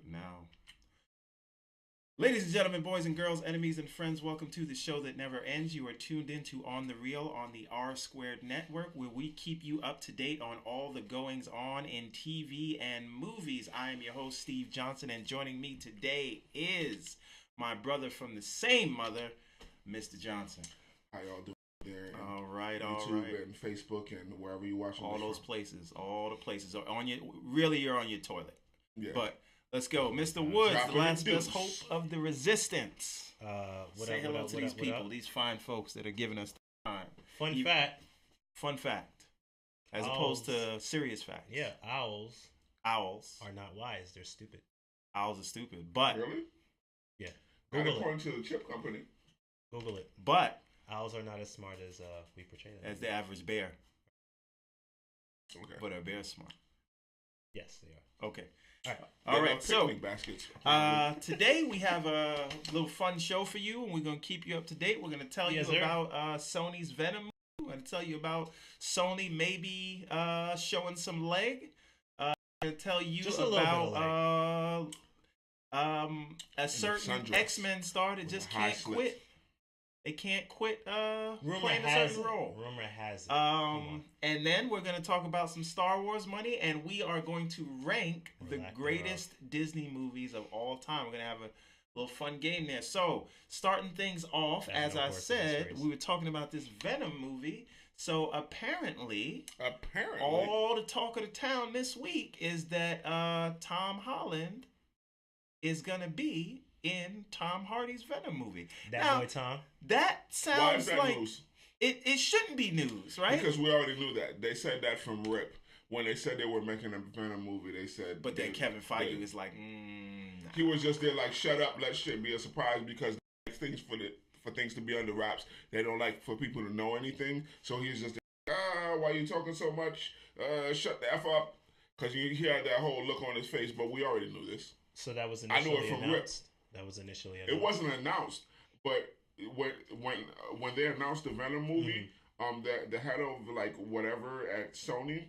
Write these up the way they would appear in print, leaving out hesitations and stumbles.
Now, ladies and gentlemen, boys and girls, enemies and friends, welcome to the show that never ends. You are tuned into On the Real on the R Squared Network, where we keep you up to date on all the goings on in TV and movies. I am your host, Steve Johnson, and joining me today is my brother from the same mother, Mr. Johnson. How y'all doing there? All right, YouTube and Facebook and wherever you watching. All those places, all the places are on your. Really, you're on your toilet. Yeah. But let's go, Mr. Woods, the last best hope of the resistance. Say hello to these people, these fine folks that are giving us time. Fun fact, as opposed to serious facts. Yeah, owls are not wise; they're stupid. Owls are stupid, but really, yeah. Google according to the chip company. Google it. But owls are not as smart as we portray them. As the average bear. Okay. But are bears smart? Yes, they are. Okay. All right. So baskets. Today we have a little fun show for you, and we're gonna keep you up to date. We're gonna tell you about Sony's Venom. We're gonna tell you about Sony maybe showing some leg. We're gonna tell you about a certain X-Men star that just can't quit. They can't quit playing a certain role. Rumor has it. And then we're going to talk about some Star Wars money, and we are going to rank the greatest Disney movies of all time. We're going to have a little fun game there. So, starting things off, as I said, we were talking about this Venom movie. So, apparently, all the talk of the town this week is that Tom Holland is going to be in Tom Hardy's Venom movie. Boy Tom. That sounds Why is that like news? It shouldn't be news, right? Because we already knew that. They said that from RIP. When they said they were making a Venom movie, they said... But then Kevin Feige was like, He was just there like, shut up, let shit be a surprise, because they like things for things to be under wraps. They don't like for people to know anything. So he's just why are you talking so much? Shut the F up. Because he had that whole look on his face, but we already knew this. So that was initially announced. I knew it from RIP. That was initially announced. It wasn't announced, but when they announced the Venom movie, the head of like whatever at Sony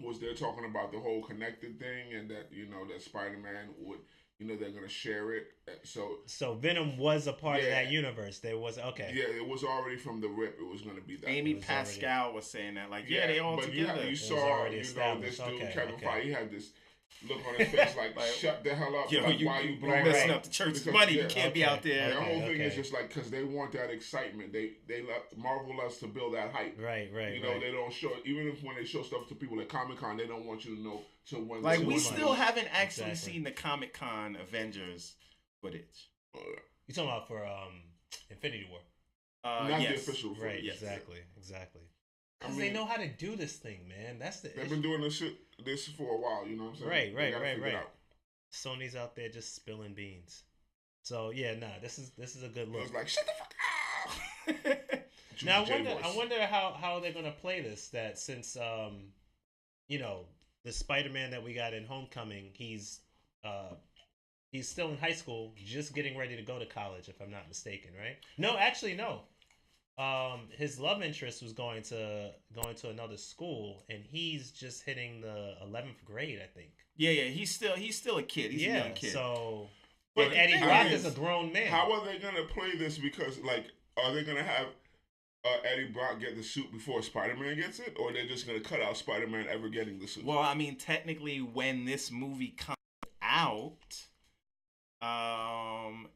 was there talking about the whole connected thing, and that that Spider-Man would they're gonna share it. So Venom was a part of that universe. There was Yeah, it was already from the RIP. It was gonna be that. Amy Pascal was saying that they all together. Yeah, you saw this dude Kevin Feige. He had this look on his face like shut the hell up. Why you blowing messing up the church's money? You can't be out there. The whole thing is just like because they want that excitement. They Marvel loves to build that hype. Right. They don't show even if when they show stuff to people at Comic-Con, they don't want you to know till when. Like we still haven't actually seen the Comic-Con Avengers footage. You talking about for Infinity War? Not the official footage. Right. Yes. Exactly. Because they know how to do this thing, man. That's the They've been doing this for a while, you know what I'm saying? Right. Sony's out there just spilling beans. So this is a good look. It's like shut the fuck up. Now I wonder how they're gonna play this. That since the Spider-Man that we got in Homecoming, he's still in high school, just getting ready to go to college, if I'm not mistaken, right? No, actually no. His love interest was going to another school, and he's just hitting the 11th grade, I think. Yeah, he's still a kid. He's a young kid. So, but Eddie Brock is a grown man. How are they gonna play this? Because are they gonna have Eddie Brock get the suit before Spider-Man gets it, or they're just gonna cut out Spider-Man ever getting the suit? Well, I mean, technically, when this movie comes out.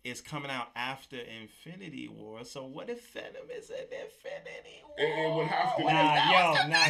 It's coming out after Infinity War. So what if Venom is in Infinity War? It would have to. Nah.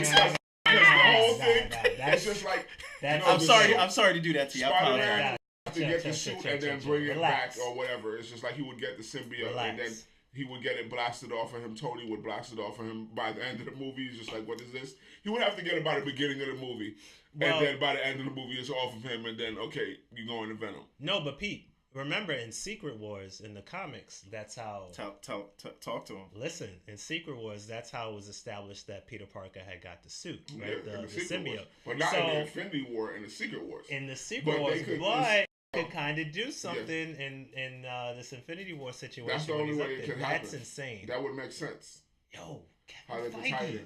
The whole thing. It's just like. I'm sorry to do that to you. Spider-Man have to get the suit and then bring it back or whatever. It's just like he would get the symbiote and then he would get it blasted off of him. Tony would blast it off of him by the end of the movie. He's just like, what is this? He would have to get it by the beginning of the movie. And then by the end of the movie, it's off of him. And then, okay, you go into Venom. No, but Pete. remember in Secret Wars in the comics, that's how. Talk to him. Listen, in Secret Wars, that's how it was established that Peter Parker had got the suit, right? Yeah, the symbiote. Wars. But not in the Infinity War, in the Secret Wars. In the Secret Wars, but could kind of do something in this Infinity War situation. That's the only way it could happen. That's insane. That would make sense. Yo, Kevin Feige.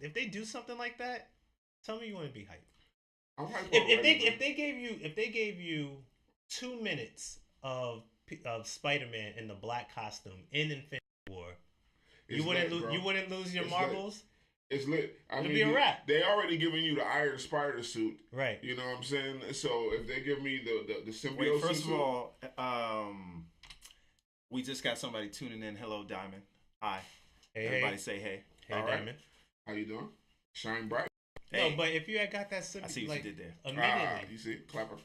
If they do something like that, tell me you want to be hyped. I'm hyped. If they gave you 2 minutes of Spider-Man in the black costume in Infinity War, you wouldn't lose your marbles. It's lit. It'll be a wrap. They already giving you the Iron Spider suit, right? You know what I'm saying? So if they give me the symbiote, wait, first of all, we just got somebody tuning in. Hello, Diamond. Hi. Hey, everybody say hey. Hey, all Diamond. Right. How you doing? Shine bright. Hey. No, but if you had got that symbiote, I see what you did there. Immediately, you see, clapper.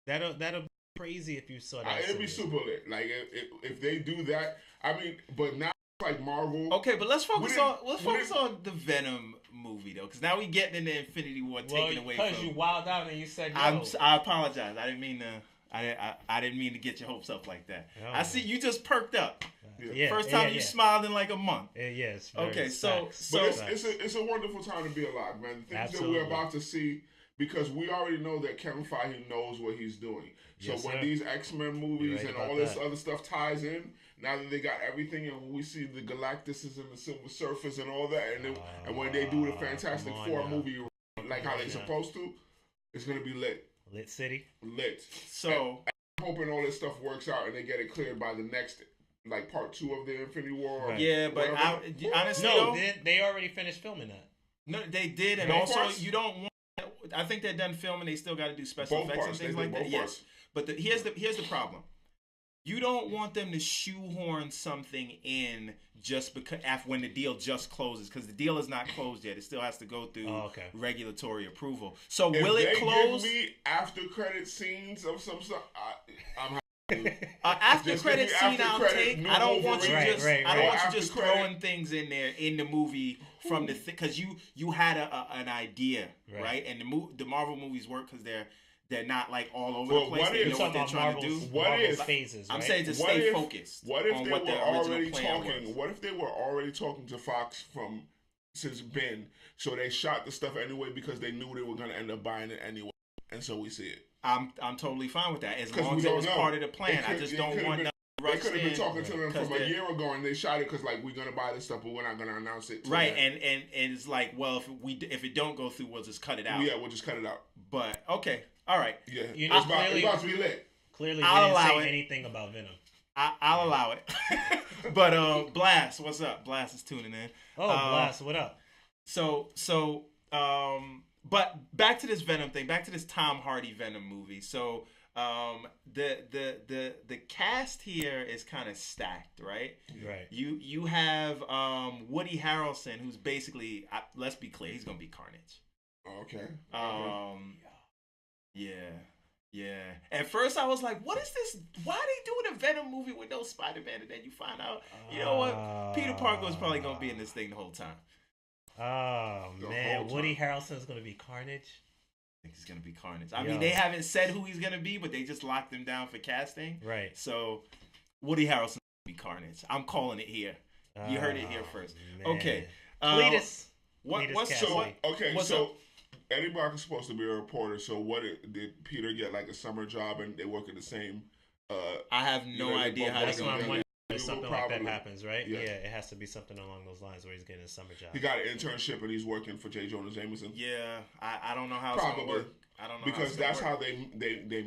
That'll be crazy if you saw that. It'd be super lit. Like if they do that, I mean, but now. Like Marvel. Okay, but let's focus on the Venom movie though, because now we getting into Infinity War taken away from. Because you wilded out and you said no. I apologize. I didn't mean to. I didn't mean to get your hopes up like that. Oh, I see you just perked up. Yeah. First time you smiled in like a month. Yes. Okay, so but it's a wonderful time to be alive, man. The things that we're about to see, because we already know that Kevin Feige knows what he's doing. So when these X-Men movies and all this other stuff ties in, now that they got everything, and we see the Galactuses and the Silver Surfers and all that, and when they do the Fantastic Four movie like how they're supposed to, it's gonna be lit. Lit city. Lit. So I'm hoping all this stuff works out and they get it cleared by the next, like part 2 of the Infinity War. Right. Yeah, but honestly, they already finished filming that. No, they did, and also you don't want. I think they're done filming. They still got to do special effects and things like that. Yes, but here's the problem. You don't want them to shoehorn something in just because when the deal just closes, because the deal is not closed yet. It still has to go through regulatory approval. So will it close? If they give me after credit scenes of some stuff, I'm after credit scene I'll take. I don't want you just throwing things in there in the movie from the because you had an idea, right? And the Marvel movies work because they're not like all over the place. They know what they're trying to do. What if phases? Right? I'm saying to stay focused. What if on they what were the already talking? Was. What if they were already talking to Fox since Ben? So they shot the stuff anyway because they knew they were going to end up buying it anyway, and so we see it. I'm totally fine with that as long as it was part of the plan. I just don't want. They could have been talking to them from a year ago, and they shot it because like we're gonna buy this stuff, but we're not gonna announce it. Right, and it's like, well, if it don't go through, we'll just cut it out. Yeah, we'll just cut it out. But okay, all right. Yeah, it's about to be lit. Clearly, they didn't say anything about Venom. I'll allow it. But Blast, what's up? Blast is tuning in. Oh, Blast, what up? But back to this Venom thing. Back to this Tom Hardy Venom movie. So. The cast here is kind of stacked, right? Right. You have Woody Harrelson, who's basically, let's be clear, he's gonna be Carnage. Okay. Yeah. At first I was like, what is this? Why are they doing a Venom movie with no Spider-Man? And then you find out, you know what? Peter Parker was probably gonna be in this thing the whole time. Oh man, Woody Harrelson is gonna be Carnage. I think he's gonna be Carnage. I mean, they haven't said who he's gonna be, but they just locked him down for casting. Right. So, Woody Harrelson will be Carnage. I'm calling it here. You heard it here first. Man. Okay. Cletus. So Eddie Brock is supposed to be a reporter. So did Peter get like a summer job and they work at the same? I have no idea how they're gonna do it. Something like that happens, right? Yeah, it has to be something along those lines where he's getting a summer job. He got an internship and he's working for J. Jonah Jameson. Yeah, I don't know how it's gonna work. I don't know because that's how they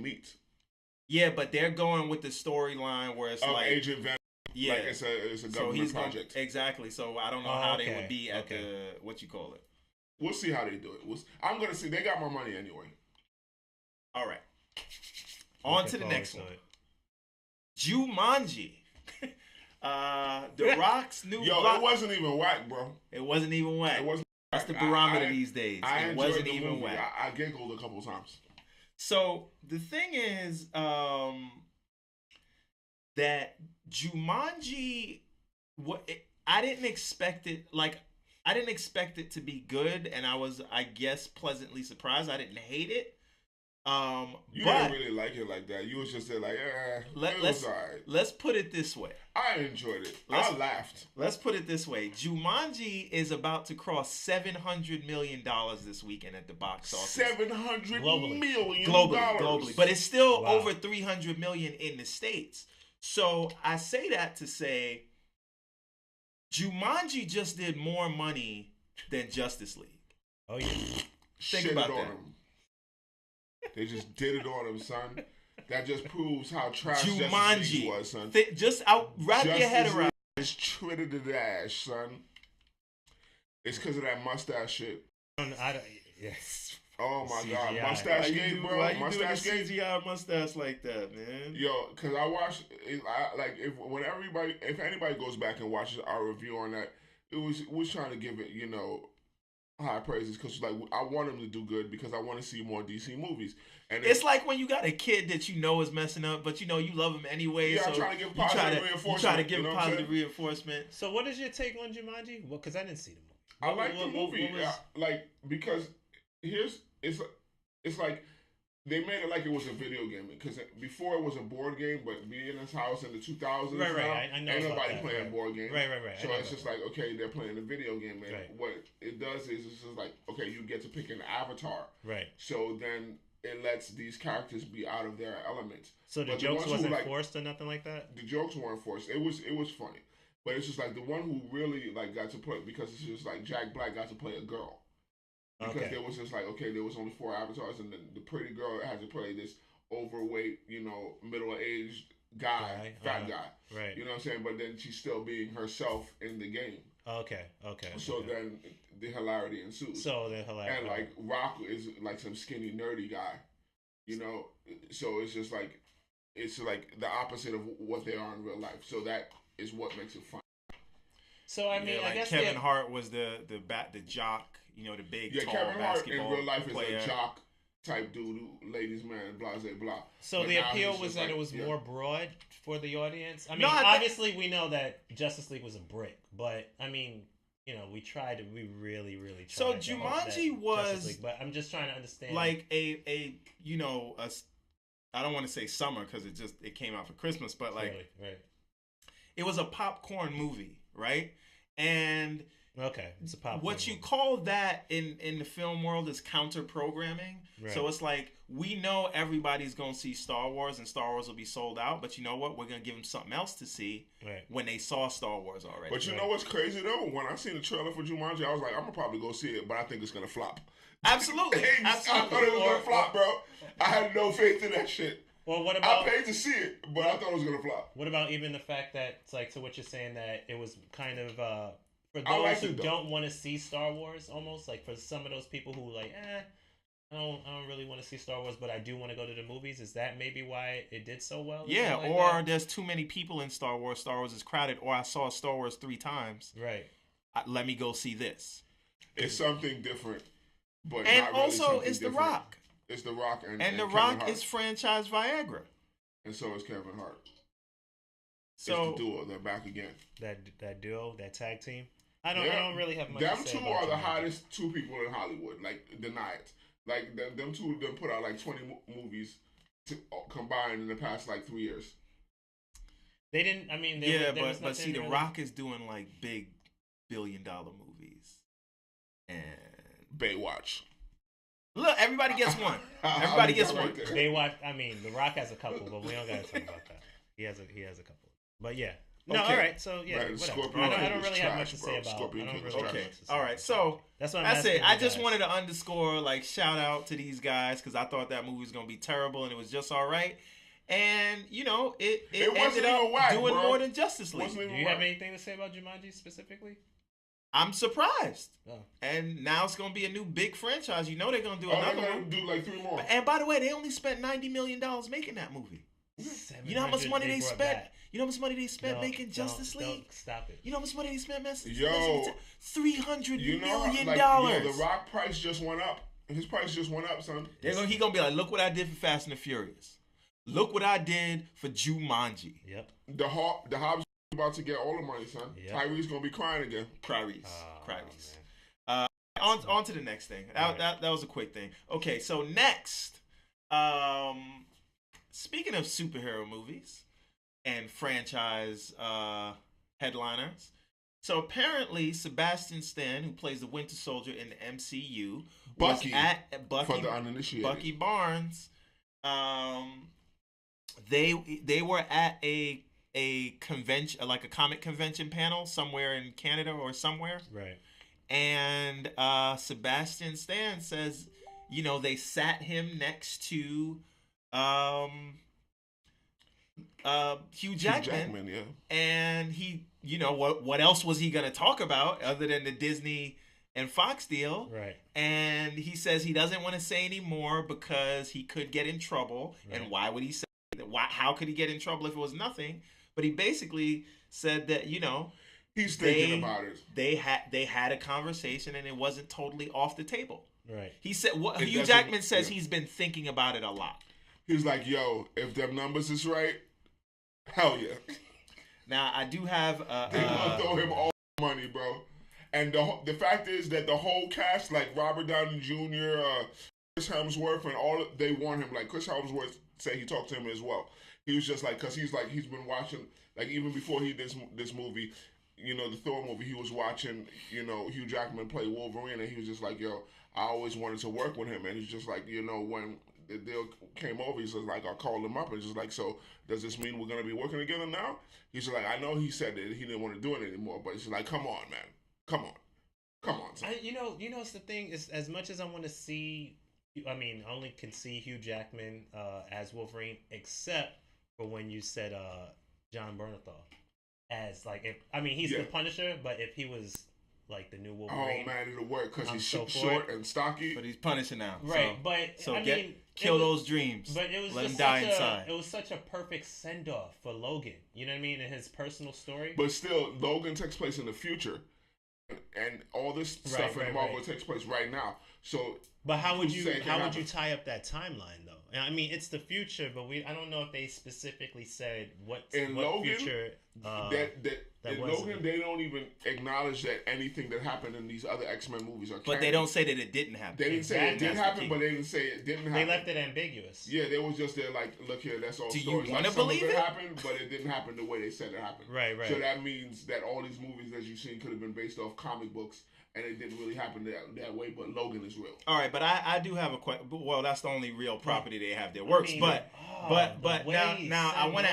meet. Yeah, but they're going with the storyline where it's like Agent Venom. Yeah, like it's a government project. Exactly. So I don't know how they would be at the what you call it. We'll see how they do it. I'm gonna see. They got my money anyway. All right. On to the next one. Jumanji. The Rock's new. It wasn't even whack, bro. It wasn't even whack. It wasn't. That's the barometer these days. It wasn't even whack. I giggled a couple times. So the thing is, that Jumanji, I didn't expect it. Like, I didn't expect it to be good, and I was, I guess, pleasantly surprised. I didn't hate it, You but didn't really like it like that. You was just there like, it was alright. Let's put it this way. I enjoyed it. I laughed. Let's put it this way. Jumanji is about to cross $700 million this weekend at the box office. $700 million globally, but it's still over 300 million in the States. So I say that to say, Jumanji just did more money than Justice League. Oh yeah. Think about that. They just did it on him, son. That just proves how trash Jumanji Justice League was, son. Wrap your head around. It's treated to the ash, son. It's because of that mustache shit. Yes. Oh my CGI. God, mustache game, bro. Why you mustache doing a game? CGI mustache like that, man? Yo, because I watched, if anybody goes back and watches our review on that, it was trying to give it, high praises because like I want him to do good because I want to see more DC movies. And it's like when you got a kid that is messing up, but you love him anyway. Yeah, so I'm trying to give positive reinforcement. You try to give positive reinforcement. So what is your take on Jumanji? Well, because I didn't see the movie. I like the movie, because it's like they made it like it was a video game because before it was a board game, but being in this house in the 2000s, right. I know ain't nobody that, playing board games, right. So it's just like okay, they're playing a video game, and what it does is it's just like okay, you get to pick an avatar, right? So then it lets these characters be out of their element. So the jokes wasn't forced or nothing like that. The jokes weren't forced. It was funny, but it's just like the one who really got to play because it's just like Jack Black got to play a girl. Because there was just like, okay, there was only 4 avatars, and the pretty girl had to play this overweight, middle-aged guy, fat guy. Right. You know what I'm saying? But then she's still being herself in the game. Okay. So then the hilarity ensues. And like Rock is like some skinny, nerdy guy. So it's just like, it's like the opposite of what they are in real life. So that is what makes it fun. So I mean, I guess Kevin Hart was the jock. The big tall Kevin Hart basketball in real life player. Is a jock type dude, ladies man, blah blah blah. So but the appeal was that it was more broad for the audience. I mean, obviously we know that Justice League was a brick, but I mean, we really tried. So Jumanji was, League, but I'm just trying to understand, like a I don't want to say summer because it came out for Christmas, but like it was a popcorn movie, right? And it's a popcorn what movie. you call that in the film world is counter programming. Right. So it's like we know everybody's gonna see Star Wars and Star Wars will be sold out, but you know what? We're gonna give them something else to see when they saw Star Wars already. But you know what's crazy though? When I seen the trailer for Jumanji, I was like, I'm gonna probably go see it, but I think it's gonna flop. Absolutely. I thought it was gonna flop, bro. I had no faith in that shit. Well, what about? I paid to see it, but I thought it was gonna flop. What about even the fact that it's like to what you're saying that it was kind of for those who don't want to see Star Wars, almost like for some of those people who like, I don't really want to see Star Wars, but I do want to go to the movies. Is that maybe why it did so well? Yeah, or there's too many people in Star Wars. Star Wars is crowded, or I saw Star Wars 3 times. Right. Let me go see this. It's something different, but and not really also it's different. The Rock. It's The Rock and The Rock is franchise Viagra, and so is Kevin Hart. So it's the duo. They're back again. That duo, that tag team. I don't really have much to say about them two are the hottest 2 people in Hollywood. Like, deny it. Like, them two put out like 20 movies combined in the past like 3 years. They didn't. I mean, but see, The Rock is doing like big billion-dollar movies, and Baywatch. Look, everybody gets one. Everybody gets one. Baywatch. I mean, The Rock has a couple, but we don't gotta talk about that. He has a couple. But yeah. No, all right. So yeah, whatever. I don't really have much to say about. All right. So that's it. I just wanted to underscore, like, shout out to these guys because I thought that movie was gonna be terrible and it was just all right. And it ended up doing more than Justice League. Do you have anything to say about Jumanji specifically? I'm surprised. Oh. And now it's gonna be a new big franchise. They're gonna do another one. Do like 3 more. And by the way, they only spent $90 million making that movie. You know how much money they spent? You know how much money they spent making Justice League? Don't stop it. You know how much money they spent making $300 million. The Rock price just went up. His price just went up, son. He gonna be like, look what I did for Fast and the Furious. Look what I did for Jumanji. Yep. The Hobbs about to get all the money, son. Yep. Tyrese gonna be crying again. Cryrise. On to the next thing. That was a quick thing. Okay, so next. Speaking of superhero movies and franchise headliners, so apparently Sebastian Stan, who plays the Winter Soldier in the MCU, Bucky, was at for the uninitiated. Bucky Barnes. They were at a convention, like a comic convention panel somewhere in Canada or somewhere. Right. And Sebastian Stan says, they sat him next to Hugh Jackman. Yeah. And he, what else was he going to talk about other than the Disney and Fox deal? Right. And he says he doesn't want to say any more because he could get in trouble. Right. And why would he say that? How could he get in trouble if it was nothing? But he basically said that, he's thinking about it. They had a conversation and it wasn't totally off the table. Right. He said Hugh Jackman says he's been thinking about it a lot. He's like, yo, if them numbers is right, hell yeah. Now I do have they gonna throw him all the money, bro. And the fact is that the whole cast, like Robert Downey Jr., Chris Hemsworth, and all, they want him. Like Chris Hemsworth said he talked to him as well. He was just like, because he's been watching, like even before he did this movie, the Thor movie, he was watching, Hugh Jackman play Wolverine, and he was just like, yo, I always wanted to work with him. And he's just like, when the deal came over, he's just like, I called him up and just like, so does this mean we're going to be working together now? He's just like, I know he said that he didn't want to do it anymore, but he's like, come on, man. Come on. Son. It's the thing is, as much as I want to see, I only can see Hugh Jackman as Wolverine, except for when you said John Bernthal as he's the Punisher, but if he was like the new Wolverine, oh man, it'll work because he's short and stocky. But he's Punisher now, right? Kill those dreams. But it was let him die inside. It was such a perfect send off for Logan. You know what I mean? In his personal story. But still, Logan takes place in the future. And all this stuff in Marvel takes place right now. So, but how would you tie up that timeline though? It's the future, but I don't know if they specifically said what Logan, future. In Logan, they don't even acknowledge that anything that happened in these other X-Men movies are canon. But they don't say that it didn't happen. They didn't say it didn't happen, but they didn't say it didn't happen. They left it ambiguous. Yeah, they was just there like, look here, that's all stories. Do you want to believe it happened, but it didn't happen the way they said it happened. Right. So that means that all these movies that you've seen could have been based off comic books, and it didn't really happen that way, but Logan is real. All right, but I do have a question. Well, that's the only real property they have that works. But now I want to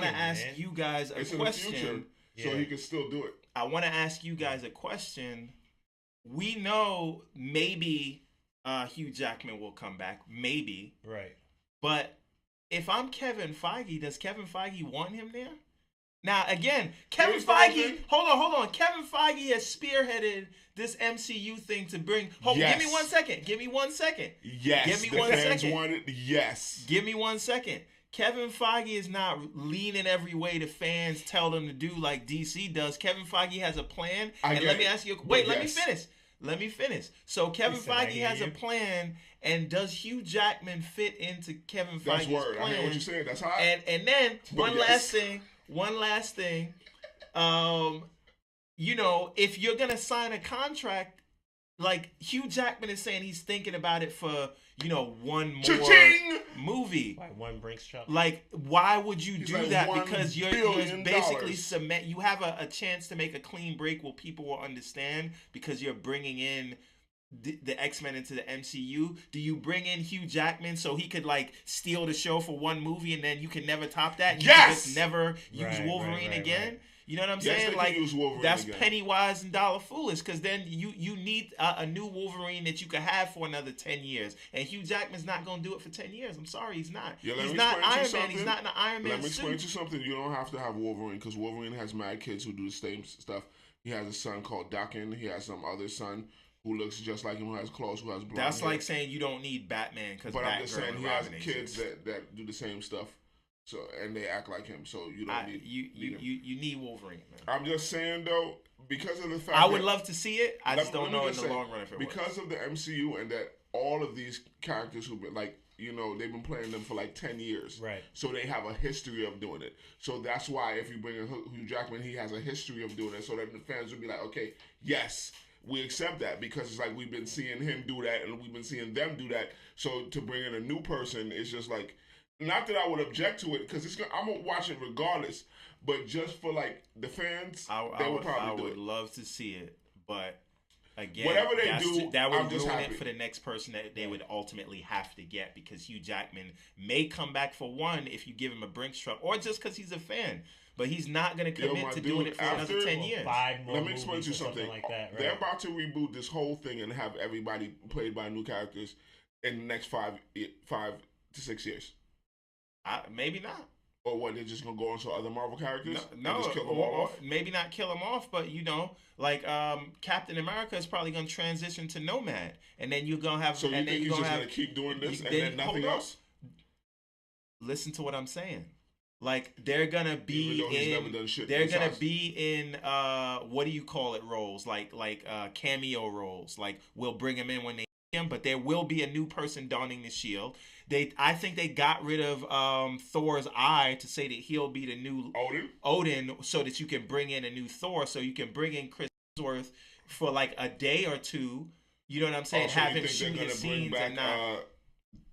ask you guys a question. In the future, so he can still do it. I want to ask you guys a question. We know maybe Hugh Jackman will come back, maybe. Right. But if I'm Kevin Feige, does Kevin Feige want him there? Now, again, Kevin Feige, hold on. Kevin Feige has spearheaded this MCU thing to bring. Give me 1 second. Yes. Give me 1 second. Want it. Yes. Give me 1 second. Kevin Feige is not leaning every way the fans tell them to do like DC does. Kevin Feige has a plan. Let me ask you. Let me finish. So Kevin Feige has a plan, and does Hugh Jackman fit into Kevin Feige's plan? That's word. I hear what you're saying. That's hot. And then one last thing. If you're gonna sign a contract, like Hugh Jackman is saying he's thinking about it for, one more Cha-ching! movie. Why one brings trouble? Like, why would you do like that? Because you're basically $1 you have a chance to make a clean break where people will understand, because you're bringing in the X-Men into the MCU. Do you bring in Hugh Jackman so he could steal the show for one movie and then you can never top that? You can just never use Wolverine again. Right. You know what I'm saying? That's again. Penny wise and dollar foolish, because then you need a new Wolverine that you could have for another 10 years. And Hugh Jackman's not going to do it for 10 years. I'm sorry, he's not. He's not Iron Man. He's not in the Iron Man suit. Let me explain to you something. You don't have to have Wolverine, because Wolverine has mad kids who do the same stuff. He has a son called Daken. He has some other son who looks just like him, who has claws, who has blonde That's hair. Like saying you don't need Batman, because I'm just saying he has kids that do the same stuff. So, and they act like him, so you don't need him. You need Wolverine, man. I'm just saying though, because of the fact I would love to see it. I just don't know in the long run if it because of the MCU, and that all of these characters who've been they've been playing them for 10 years, right? So they have a history of doing it. So that's why if you bring in Hugh Jackman, he has a history of doing it, so that the fans would be like, okay, yes, we accept that because it's like we've been seeing him do that and we've been seeing them do that. So to bring in a new person is just like, not that I would object to it because I'm gonna watch it regardless. But just for like the fans, they would probably do it. I would love to see it, but again, whatever they do, that would I'm just ruin happy. it for the next person that they would ultimately have to get because Hugh Jackman may come back for one if you give him a Brinks truck, or just because he's a fan. But he's not going to commit to doing it for another 10 years. 5 more Let me explain to you something. Like that, right? They're about to reboot this whole thing and have everybody played by new characters in the next 5 to 6 years. Maybe not. Or what? They're just gonna go on to other Marvel characters? No, and just kill them all off? Maybe not kill them off, but like Captain America is probably gonna transition to Nomad, and then you're gonna have. So you think he's just gonna keep doing this and then nothing else? Listen to what I'm saying. Like they're gonna be in what do you call it roles like cameo roles. Like we'll bring him in when they need him, but there will be a new person donning the shield. I think they got rid of Thor's eye to say that he'll be the new Odin, so that you can bring in a new Thor, so you can bring in Chris Hemsworth for like a day or two. You know what I'm saying? So have him shoot his scenes and not.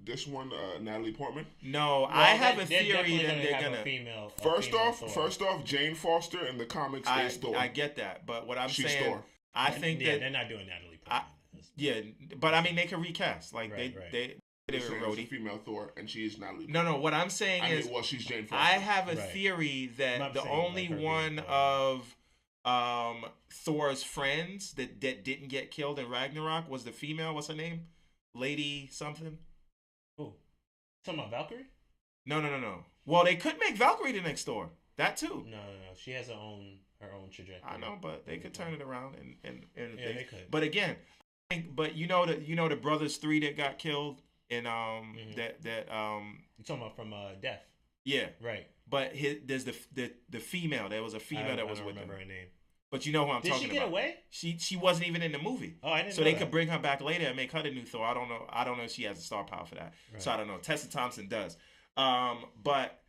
This one, Natalie Portman. No, well, I have a theory that they're gonna. First off, Jane Foster in the comics is Thor. I get that, but what She's saying, Thor. I think that they're not doing Natalie Portman. But I mean they can recast. Like they it's a female Thor, and she is Natalie. No. What I'm saying is, she's Jane Foster. I have a theory that the only one of Thor's friends that didn't get killed in Ragnarok was the female. What's her name? Lady something. Who? Talking about Valkyrie? No. Well, they could make Valkyrie the next Thor. That too. No. She has her own trajectory. I know, but they could turn it around and yeah, they could. But again, but you know the brothers 3 that got killed in you're talking about from Death. Yeah. Right. But there's the female. There was a female that was with them. I don't remember her name. But you know who I'm talking about. Did she get away? She wasn't even in the movie. Oh, I didn't know So they that. could bring her back later and make her the new Thor. I don't know if she has the star power for that. Right. So I don't know. Tessa Thompson does. But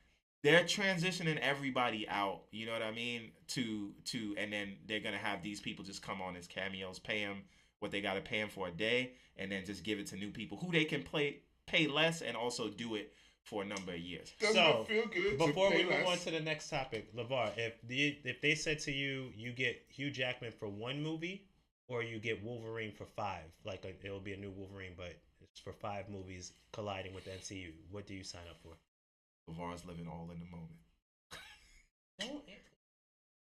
they're transitioning everybody out, you know what I mean? To and then they're gonna have these people just come on as cameos, pay them what they gotta pay them for a day, and then just give it to new people who they can pay less and also do it for a number of years. Doesn't feel good before we less. move on to the next topic, LeVar, if they said to you, you get Hugh Jackman for 1 movie, or you get Wolverine for 5, it'll be a new Wolverine, but it's for 5 movies colliding with the MCU, what do you sign up for? LeVar's living all in the moment.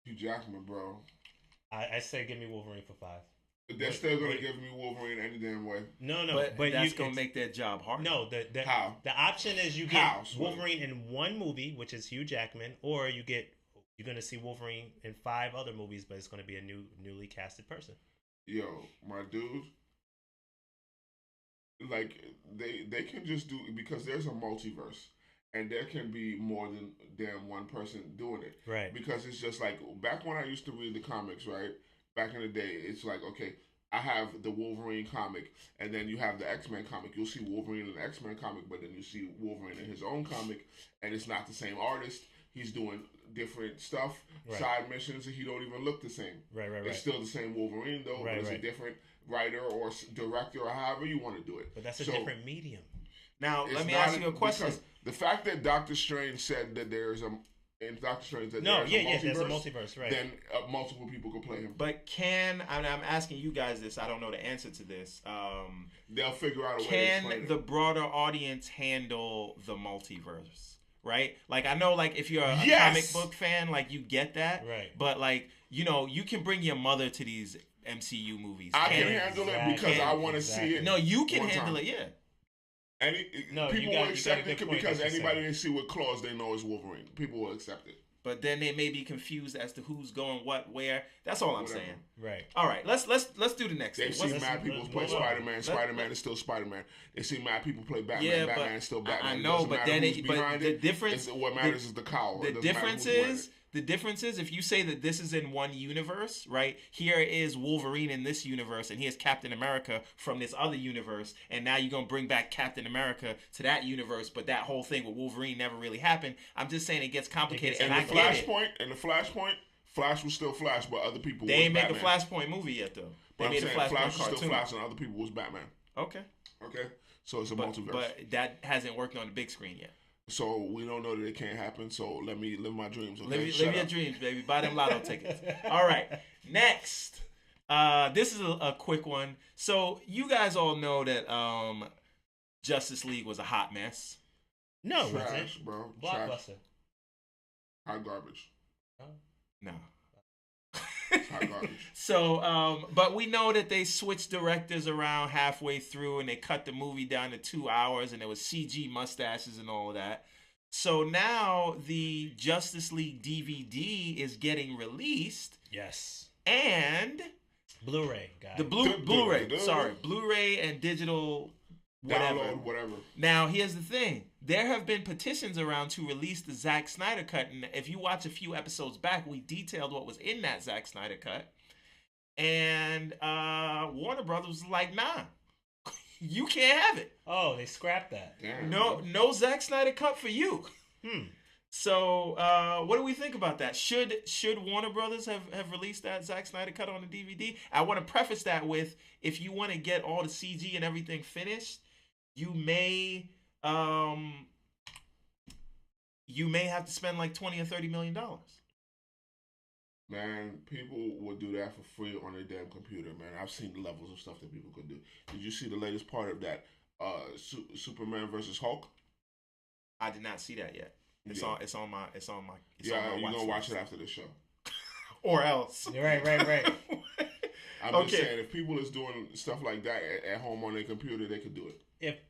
Hugh Jackman, bro. I say give me Wolverine for 5. They're still gonna give me Wolverine any damn way. No, but that's gonna make their job harder. No, How? The option is you get Wolverine in 1 movie, which is Hugh Jackman, or you're gonna see Wolverine in 5 other movies, but it's gonna be a newly casted person. Yo, my dude. Like they can just do, because there's a multiverse. And there can be more than one person doing it. Right. Because it's just like, back when I used to read the comics, right? Back in the day, it's like, okay, I have the Wolverine comic, and then you have the X-Men comic. You'll see Wolverine in the X-Men comic, but then you see Wolverine in his own comic, and it's not the same artist. He's doing different stuff, side missions, and he don't even look the same. Right. It's still the same Wolverine, though, but it's a different writer or director or however you want to do it. But that's a different medium. Now, let me ask you a question. Because the fact that Doctor Strange said that there's a multiverse, there's a multiverse, right? Then multiple people could play him. But I'm asking you guys this. I don't know the answer to this. They'll figure out a way to Can explain the broader audience handle the multiverse? Right? Like, I know, like, if you're a comic book fan, like, you get that. Right. But, like, you can bring your mother to these MCU movies. I can handle it because I want to see it. No, you can handle it, yeah. People will accept it because anybody they see with claws, they know is Wolverine. People will accept it. But then they may be confused as to who's going what, where. That's all I'm saying. Right. All right. Let's do the next. They've seen mad people play Spider-Man. Spider-Man is still Spider-Man. They see mad people play Batman. Yeah, Batman is still Batman. I know, but then the difference. What matters is the cowl. The difference is if you say that this is in one universe, right? Here is Wolverine in this universe, and here's Captain America from this other universe, and now you're gonna bring back Captain America to that universe, but that whole thing with Wolverine never really happened. I'm just saying it gets complicated. And the Flashpoint, Flash was still Flash, but other people They was ain't make Batman. a Flashpoint movie yet, though. But They I'm made saying a Flashpoint Flash was cartoon. still Flash, and other people was Batman. Okay. Okay, so it's a multiverse. But that hasn't worked on the big screen yet. So we don't know that it can't happen. So let me live my dreams. Okay, Live your dreams, baby. Buy them lotto tickets. All right. Next, this is a quick one. So you guys all know that Justice League was a hot mess. No, trash, bro. Blockbuster. Trash. Hot garbage. No. Hot garbage. So, but we know that they switched directors around halfway through, and they cut the movie down to 2 hours, and there was CG mustaches and all of that. So now the Justice League DVD is getting released. Yes. And Blu-ray, guys. the Blu-ray. Sorry, Blu-ray and digital Download whatever. Now, here's the thing. There have been petitions around to release the Zack Snyder cut. And if you watch a few episodes back, we detailed what was in that Zack Snyder cut. And Warner Brothers was like, nah, you can't have it. Oh, they scrapped that. Damn, No Zack Snyder cut for you. So, what do we think about that? Should Warner Brothers have released that Zack Snyder cut on the DVD? I want to preface that with, if you want to get all the CG and everything finished, you may have to spend like $20 or $30 million. Man, people would do that for free on their damn computer, man. I've seen the levels of stuff that people could do. Did you see the latest part of that Superman versus Hulk? I did not see that yet. It's on my You're watch gonna watch list. it after the show. Or else. Right. I'm just saying, if people is doing stuff like that at home on their computer, they could do it.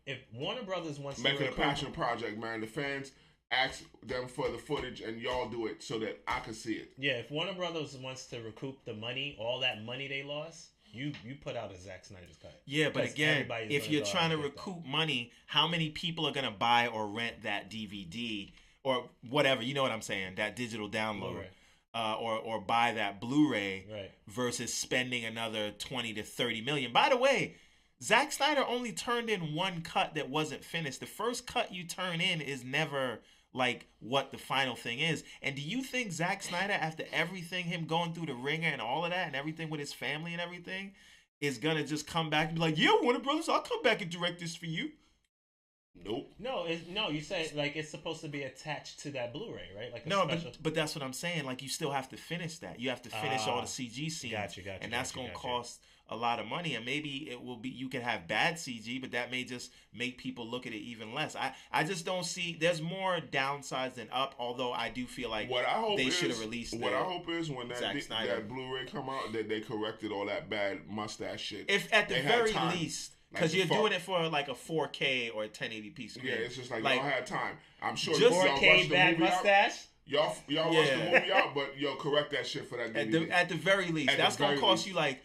If Warner Brothers wants Make to it a passion project, man. The fans ask them for the footage, and y'all do it so that I can see it. Yeah, if Warner Brothers wants to recoup the money, all that money they lost, you put out a Zack Snyder's cut. Yeah, but again, if you're trying to recoup money, how many people are gonna buy or rent that DVD or whatever? You know what I'm saying? That digital download. Or buy that Blu-ray versus spending another 20 to 30 million. By the way, Zack Snyder only turned in one cut that wasn't finished. The first cut you turn in is never like what the final thing is. And do you think Zack Snyder, after everything, him going through the ringer and all of that and everything with his family and everything, is gonna just come back and be like, yeah, Warner Brothers, I'll come back and direct this for you? Nope. No, you said like it's supposed to be attached to that Blu-ray, right? Like but that's what I'm saying. Like, you still have to finish that. You have to finish all the CG scenes. Gotcha, and that's gonna cost a lot of money. And maybe it will be, you can have bad CG, but that may just make people look at it even less. I just don't see. There's more downsides than up. Although I do feel like they should have released. What I hope is when that Blu-ray come out, that they corrected all that bad mustache shit. If at the very least. Because you're doing it for like a 4K or a 1080p screen. Yeah, it's just like y'all had time. I'm sure just 4K bad mustache. Y'all rushed the movie out, but correct that shit for that DVD. At the very least, that's gonna cost you like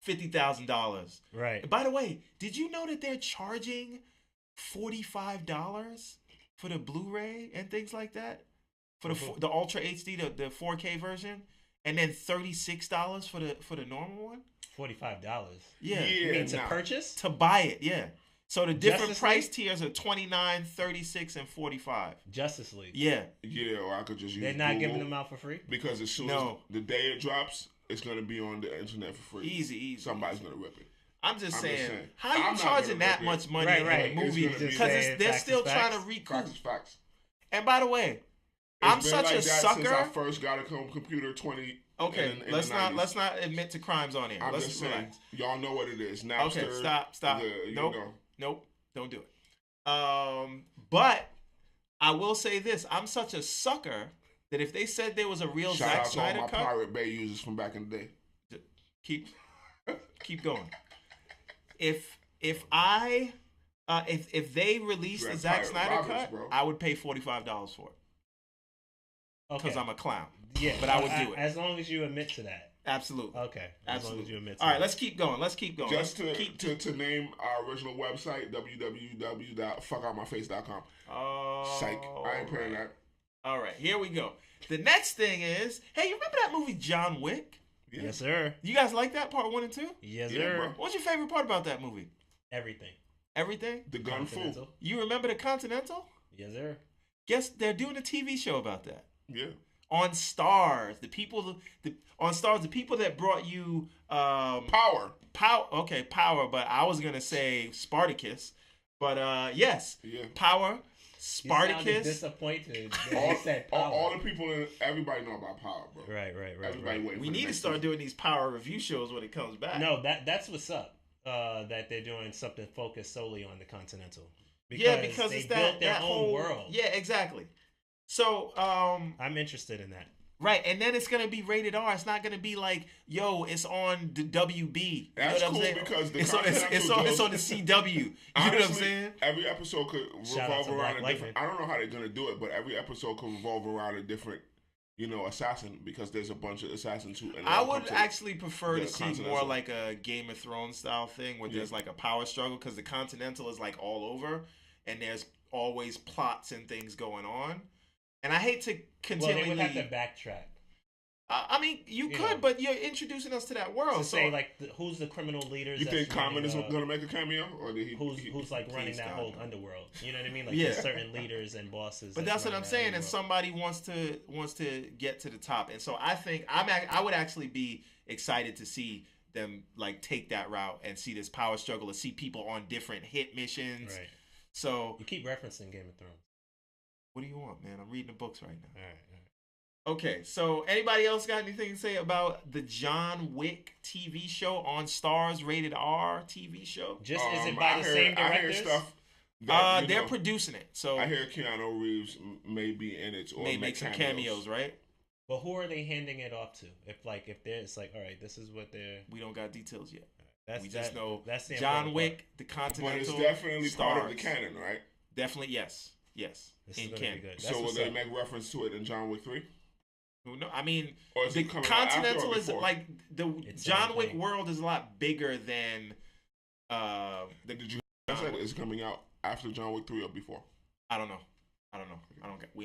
$50,000. Right. By the way, did you know that they're charging $45 for the Blu-ray and things like that? For the Ultra HD, the 4K version, and then $36 for the normal one. $45. Yeah. You mean to purchase? To buy it, yeah. So the different Justice price League? tiers are $29, $36, and $45. Justice League. Yeah. Yeah, or I could just use They're not Google, giving them out for free? Because as soon as the day it drops, it's going to be on the internet for free. Easy. Somebody's going to rip it. I'm just saying, how are you charging that much money in a movie? Because they're still trying to recoup. Facts. And by the way, I'm such a sucker. Since I first got a computer 20. Okay, let's not admit to crimes on here. Let's just saying, y'all know what it is. Now, okay, stop. Nope, don't do it. But I will say this: I'm such a sucker that if they said there was a real Zack Snyder cut, shout out to all my Pirate Bay users from back in the day. Keep going. If they released the Zack Snyder cut, I would pay $45 for it. Because I'm a clown. Yeah, but I would do it. As long as you admit to that. Absolutely. Okay. As long as you admit to All right, that. let's keep going. Just to name our original website, www.fuckoutmyface.com. Oh. Psych. I ain't paying that. All right, here we go. The next thing is, hey, you remember that movie John Wick? Yeah. Yes, sir. You guys like that part 1 and 2? Yes, sir. Bro. What's your favorite part about that movie? Everything. Everything? The gun fool. You remember the Continental? Yes, sir. Guess they're doing a TV show about that. Yeah. on STARZ, the people that brought you Power. Okay, Power, but I was gonna say Spartacus, but yes, Yeah. Power, You sounded Spartacus. disappointed that you said Power. All the people everybody know about Power, bro. Right. Everybody waiting. We for the need to next start season. doing these Power review shows when it comes back. No, that's what's up. That they're doing something focused solely on the Continental. Because they it's built their that own whole world. Yeah, exactly. So I'm interested in that. right, and then it's gonna be rated R. It's not gonna be like, yo, it's on the WB. That's you know cool what I'm saying? because the it's on the CW. You know what I'm Honestly, saying? every episode could Shout out revolve to around Black a different. Lightning. I don't know how they're gonna do it, but every episode could revolve around a different, assassin because there's a bunch of assassins who. I would actually prefer to see Continental. more like a Game of Thrones style thing where there's like a power struggle because the Continental is like all over and there's always plots and things going on. And I hate to Well, continually. they would have to backtrack. I mean, you could, but you're introducing us to that world. To So say like who's the criminal leaders? You think that's running, Common is gonna make a cameo, or did he? who's like running Please that God, whole no. underworld? You know what I mean? Like Yeah. there's certain leaders and bosses. But that's what I'm running that saying, and underworld. somebody wants to get to the top, and so I think I would actually be excited to see them like take that route and see this power struggle, and see people on different hit missions. Right. So You keep referencing Game of Thrones. what do you want, man? I'm reading the books right now. All right. Okay, so anybody else got anything to say about the John Wick TV show on STARZ rated R TV show? Just is it by the same I hear directors? stuff. That, They're producing it, so I hear Keanu Reeves may be in it or may make some cameos, right? But who are they handing it off to? If there's like, all right, this is what they're. We don't got details yet. We just know that's the John important Wick, the But Continental. it's definitely part of the STARZ. canon, right? Definitely, yes, This in is gonna canon. be good. That's So will what's they up. make reference to it in John Wick 3? No, I mean Or is the it coming out after or Continental is before? like the It's John Wick everything. world is a lot bigger than the. Did you? I said it's coming out after John Wick 3 or before. I don't know. We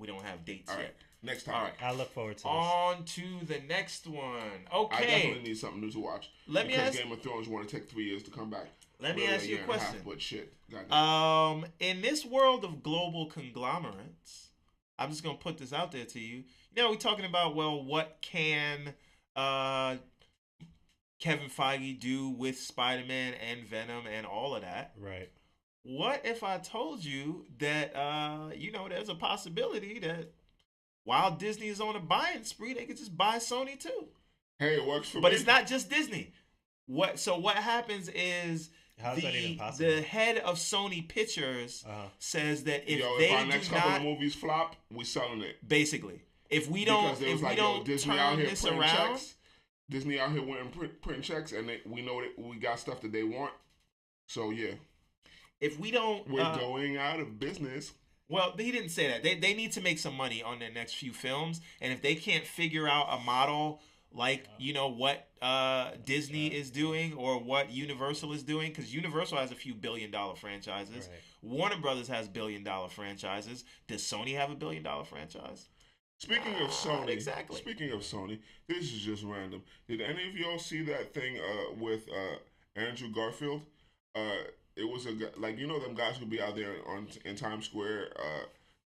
don't have dates All right, yet. next All topic. right. I look forward to this. On to the next one. I Okay. definitely need something new to watch. Let me because ask- Game of Thrones want to take 3 years to come back. Let me Really ask you a year and half, question. but shit. Goddamn. In this world of global conglomerates, I'm just gonna put this out there to you. You know, we're talking about what can Kevin Feige do with Spider-Man and Venom and all of that? Right. What if I told you that there's a possibility that while Disney is on a buying spree, they could just buy Sony too. Hey, it works for But me. it's not just Disney. What happens is How's that even possible? the head of Sony Pictures says that if if our they next do couple not, of movies flop, we selling it. basically, if we don't Disney out turn here this printing around, checks. Disney out here print checks, and we know that we got stuff that they want. So yeah, if we don't, we're going out of business. well, he didn't say that. They need to make some money on their next few films, and if they can't figure out a model like what Disney is doing or what Universal is doing, because Universal has a few billion-dollar franchises. Right. Warner Brothers has billion-dollar franchises. Does Sony have a billion-dollar franchise? Speaking of Sony, exactly. Speaking of Sony, this is just random. Did any of y'all see that thing with Andrew Garfield? It was a them guys who be out there in Times Square.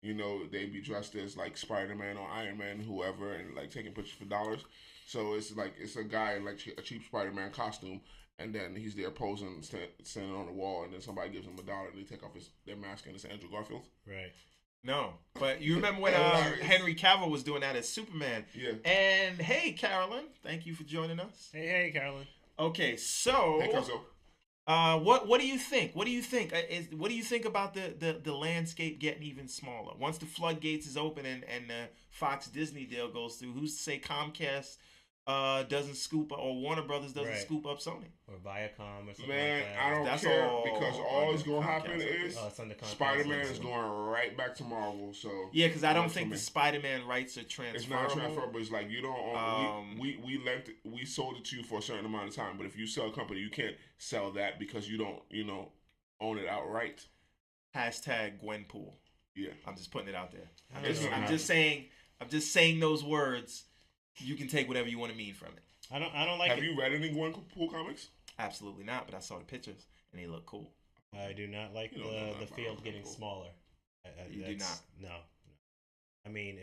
They be dressed as like Spider-Man or Iron Man, whoever, and like taking pictures for dollars. So it's a guy in like a cheap Spider-Man costume, and then he's there posing, standing on the wall, and then somebody gives him $1, and they take off their mask, and it's Andrew Garfield. Right. No, but you remember when Henry Cavill was doing that as Superman? Yeah. And hey, Carolyn, thank you for joining us. Hey, Carolyn. Okay, so Hey, Cuzzo. what do you think? What do you think? What do you think about the landscape getting even smaller once the floodgates is open and the Fox Disney deal goes through? Who's to say Comcast doesn't scoop up, or Warner Brothers doesn't scoop up Sony or Viacom or something Man, like that? I don't That's care all because all that's under gonna happen Comcast, is it's under Comcast. Spider-Man is going right back to Marvel. So yeah, because I don't works for think the me. Spider-Man rights are transferable. It's not transferable. It's like you don't own. We sold it to you for a certain amount of time, but if you sell a company, you can't sell that because you don't own it outright. Hashtag Gwenpool. Yeah, I'm just putting it out there. It's I'm not just saying those words. You can take whatever you want to mean from it. I don't like Have it. you read any Gwenpool comics? Absolutely not, but I saw the pictures and they look cool. I do not like You don't know the that field about getting Gwenpool. smaller. You do not. No. I mean,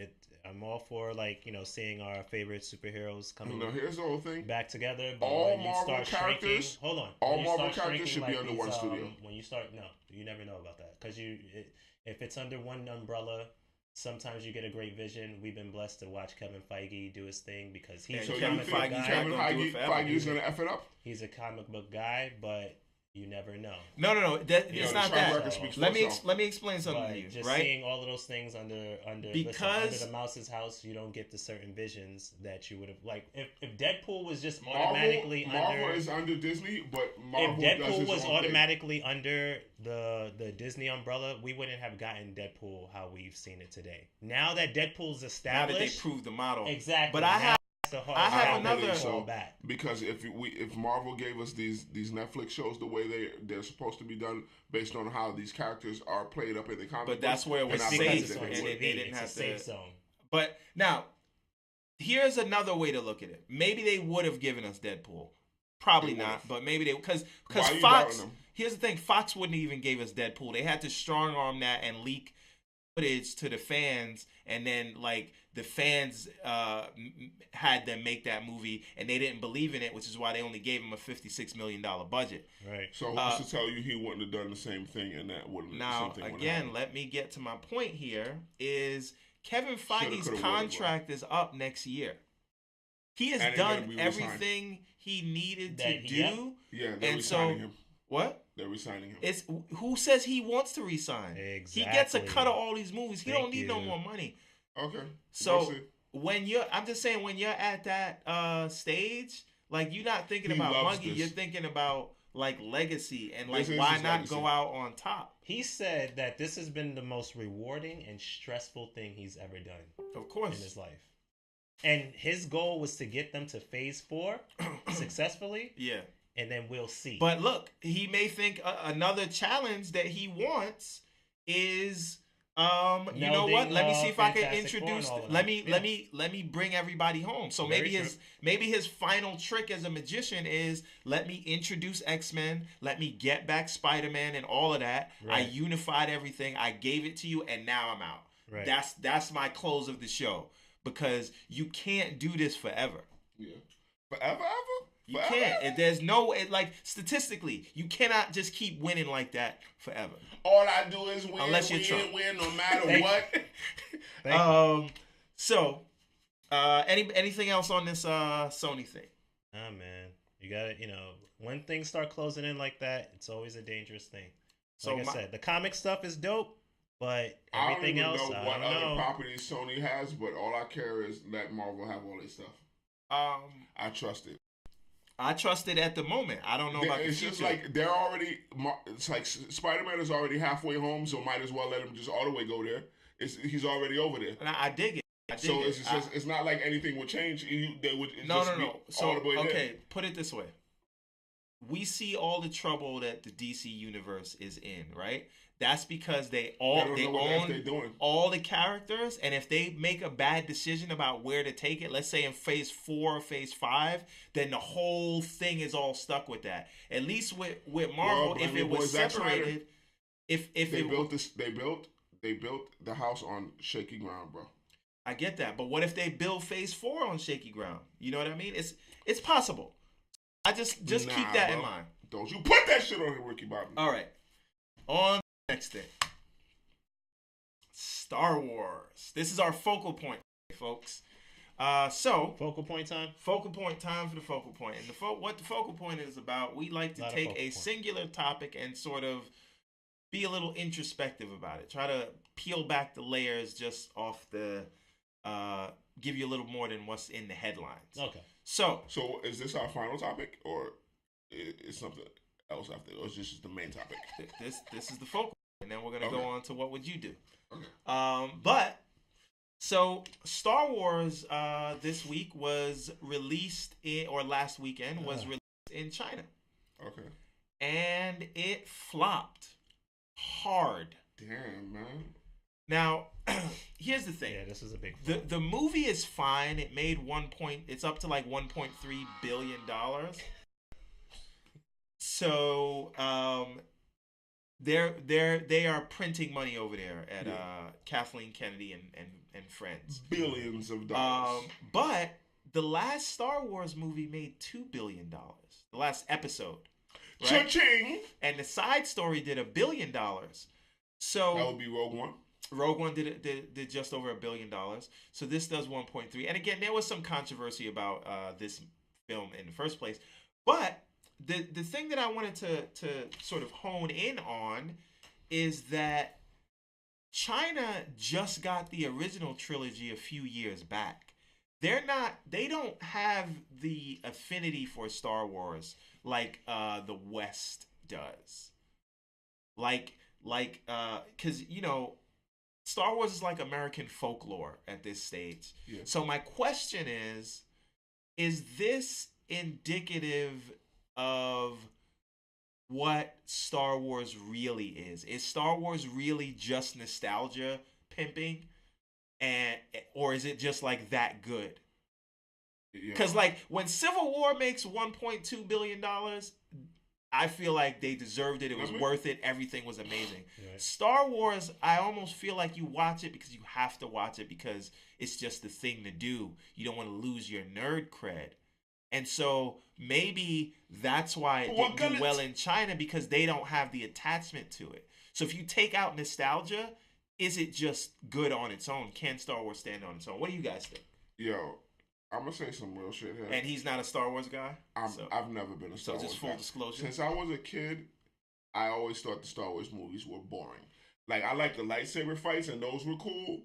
I'm all for like seeing our favorite superheroes coming. Here's the whole thing. Back together. But all when you Marvel start characters. Shrinking, hold on. All Marvel characters should be under one studio. When you start, no, you never know about that because if it's under one umbrella. Sometimes you get a great vision. We've been blessed to watch Kevin Feige do his thing because he's a comic book guy. Kevin Feige's going to F it up? He's a comic book guy, but you never know. No. It's not that. Let me explain something to you. Just right? seeing all of those things under under the mouse's house, you don't get the certain visions that you would have. Like if Deadpool was just automatically Marvel is under Disney, but Marvel if Deadpool was automatically under the Disney umbrella, we wouldn't have gotten Deadpool how we've seen it today. Now that Deadpool's established, now that they proved the model, exactly. But I have another. Because if Marvel gave us these Netflix shows the way they're supposed to be done based on how these characters are played up in the comic, but that's where it was safe, and they didn't have to. Safe zone. But now, here's another way to look at it. Maybe they would have given us Deadpool. Probably not, but maybe they because Fox. Here's the thing: Fox wouldn't even gave us Deadpool. They had to strong arm that and leak footage to the fans, and then like the fans had them make that movie, and they didn't believe in it, which is why they only gave him a $56 million budget. Right. So who's to tell you he wouldn't have done the same thing, and that wouldn't. Now again, let me get to my point. Here is Kevin Feige's contract is up next year. He has done everything he needed to do. Yeah, they're resigning him. What? They're resigning him. It's who says he wants to resign? Exactly. He gets a cut of all these movies. He don't need no more money. Okay. So I'm just saying when you're at that stage, like you're not thinking about money, you're thinking about like legacy and like why not go out on top? He said that this has been the most rewarding and stressful thing he's ever done. Of course. In his life. And his goal was to get them to phase 4 successfully. Yeah. And then we'll see. But look, he may think another challenge that he wants is, you know what? Let me see if I can introduce. Let me bring everybody home. So maybe his final trick as a magician is let me introduce X-Men, let me get back Spider-Man and all of that. Right. I unified everything. I gave it to you, and now I'm out. Right. That's my close of the show because you can't do this forever. Yeah, forever. You can't. There's no like statistically, you cannot just keep winning like that forever. All I do is win, unless you're Trump. Win no matter what. So, anything else on this Sony thing? Oh man, you got to when things start closing in like that, it's always a dangerous thing. Like I said, the comic stuff is dope, but everything else, I don't know what other properties Sony has, but all I care is let Marvel have all this stuff. I trust it. I trust it at the moment. I don't know about the future. It's just like they're already. It's like Spider-Man is already halfway home, so might as well let him just all the way go there. He's already over there. And I dig it. It's not like anything would change. No. So put it this way: we see all the trouble that the DC universe is in, right? That's because they own all the characters, and if they make a bad decision about where to take it, let's say in phase 4 or phase 5, then the whole thing is all stuck with that. At least with Marvel, if it was separated, they built the house on shaky ground, bro. I get that, but what if they build phase 4 on shaky ground? You know what I mean? It's possible. I just keep that in mind. Don't you put that shit on Ricky Bobby. All right, on. Next thing, Star Wars. This is our focal point, folks. Focal point time. Focal point time for the focal point. And what the focal point is about, we like to take a singular topic and sort of be a little introspective about it. Try to peel back the layers just off the, give you a little more than what's in the headlines. Okay. So is this our final topic, or is something else after, or is this just the main topic? This is the focal. And then we're going to go on to what would you do. Okay. So Star Wars this week was released last weekend was released in China. Okay. And it flopped hard. Damn, man. Now, here's the thing. Yeah, this is a big flop. The movie is fine. It made it's up to like $1.3 billion. So, they are printing money over there at Kathleen Kennedy and friends. Billions of dollars. But the last Star Wars movie made $2 billion. The last episode. Right? Cha-ching! And the side story did $1 billion. So that would be Rogue One. Rogue One did just over $1 billion. So this does 1.3. And again, there was some controversy about this film in the first place. But the thing that I wanted to sort of hone in on is that China just got the original trilogy a few years back. They don't have the affinity for Star Wars like the West does. Because Star Wars is like American folklore at this stage. Yeah. So my question is this indicative of what Star Wars really is? Is Star Wars really just nostalgia pimping, or is it just like that good? Because like when Civil War makes $1.2 billion, I feel like they deserved it. It was worth it. Everything was amazing. Right. Star Wars, I almost feel like you watch it because you have to watch it because it's just the thing to do. You don't want to lose your nerd cred. And so maybe that's why it didn't do well in China, because they don't have the attachment to it. So if you take out nostalgia, is it just good on its own? Can Star Wars stand on its own? What do you guys think? Yo, I'm going to say some real shit here. And he's not a Star Wars guy? I've never been a Star Wars guy. So just full disclosure? Since I was a kid, I always thought the Star Wars movies were boring. Like, I like the lightsaber fights, and those were cool.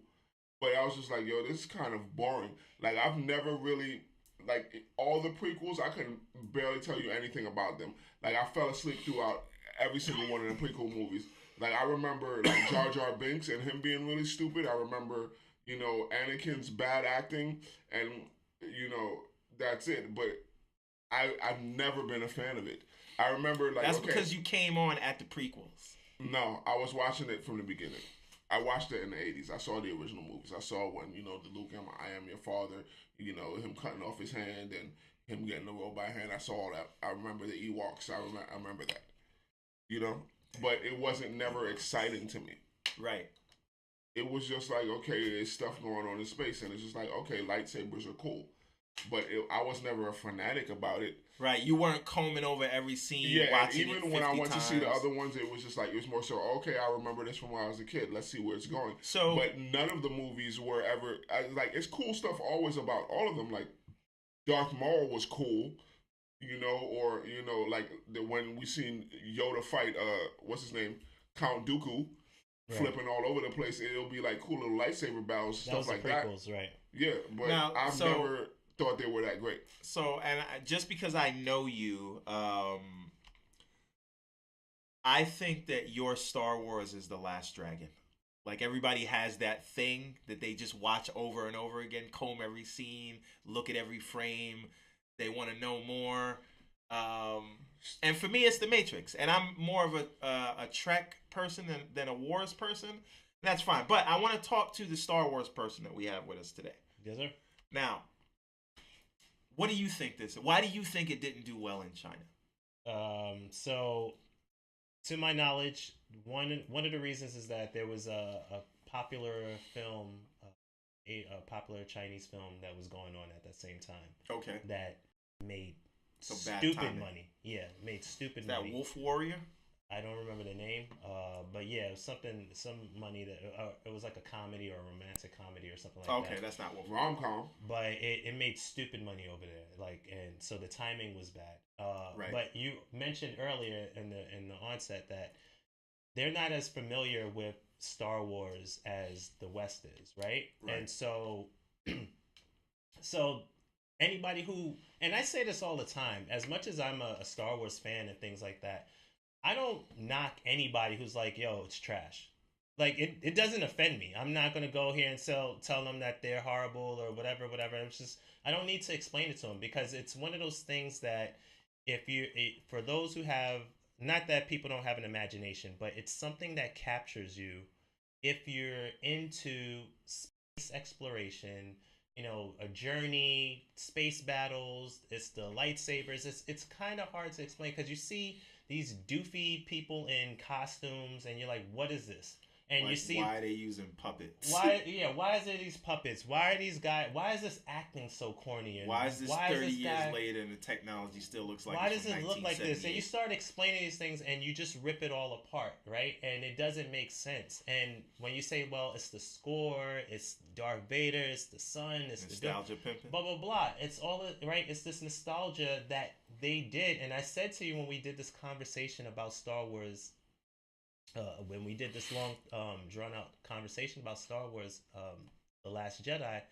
But I was just like, yo, this is kind of boring. Like, I've never really... Like, all the prequels, I couldn't barely tell you anything about them. Like, I fell asleep throughout every single one of the prequel movies. Like, I remember, like, Jar Jar Binks and him being really stupid. I remember, Anakin's bad acting, and, that's it. But I've never been a fan of it. I remember, like, that's because you came on at the prequels. No, I was watching it from the beginning. I watched it in the 80s. I saw the original movies. I saw when, the Luke and I am your father, him cutting off his hand and him getting the robot hand. I saw all that. I remember the Ewoks. I remember that. But it wasn't never exciting to me. Right. It was just like, okay, there's stuff going on in space, and it's just like, okay, lightsabers are cool. But I was never a fanatic about it. Right, you weren't combing over every scene, watching it 50 even when I went times. to see the other ones, it was just like, it was more so, okay, I remember this from when I was a kid. Let's see where it's going. But none of the movies were ever, it's cool stuff always about all of them. Like, Darth Maul was cool, when we seen Yoda fight, what's his name? Count Dooku, flipping all over the place. It'll be like cool little lightsaber battles, stuff like that. Prequels, right? Yeah, but I've never thought they were that great. So, and just because I know you, I think that your Star Wars is The Last Dragon. Like, everybody has that thing that they just watch over and over again, comb every scene, look at every frame. They want to know more. And for me, it's The Matrix. And I'm more of a Trek person than a Wars person. And that's fine. But I want to talk to the Star Wars person that we have with us today. Yes, sir. Now, what do you think this? Why do you think it didn't do well in China? So, to my knowledge, one of the reasons is that there was a popular film, a popular Chinese film that was going on at that same time. Okay. That made stupid money. Yeah, made stupid money. That Wolf Warrior? I don't remember the name, but yeah, it was some money that it was like a comedy or a romantic comedy or something like that. Okay, that's not what rom-com. But it made stupid money over there, and so the timing was bad. Right. But you mentioned earlier in the onset that they're not as familiar with Star Wars as the West is, right? And so anybody who, and I say this all the time, as much as I'm a Star Wars fan and things like that, I don't knock anybody who's like, yo, it's trash. Like, it doesn't offend me. I'm not going to go here and tell them that they're horrible or whatever. It's just, I don't need to explain it to them, because it's one of those things that for those who have, not that people don't have an imagination, but it's something that captures you. If you're into space exploration, a journey, space battles, it's the lightsabers. It's kind of hard to explain, because you see these doofy people in costumes, and you're like, what is this? And like, you see, why are they using puppets? why is there these puppets? Why are these guys? Why is this acting so corny? And why is this 30 years guy, later and the technology still looks like? Why it's does from it look like this? And you 1978? start explaining these things, and you just rip it all apart, right? And it doesn't make sense. And when you say, well, it's the score, it's Darth Vader, it's the sun, it's nostalgia pimping, blah blah blah. It's all right. It's this nostalgia that they did. And I said to you when we did this conversation about Star Wars. When we did this long, drawn-out conversation about Star Wars, The Last Jedi,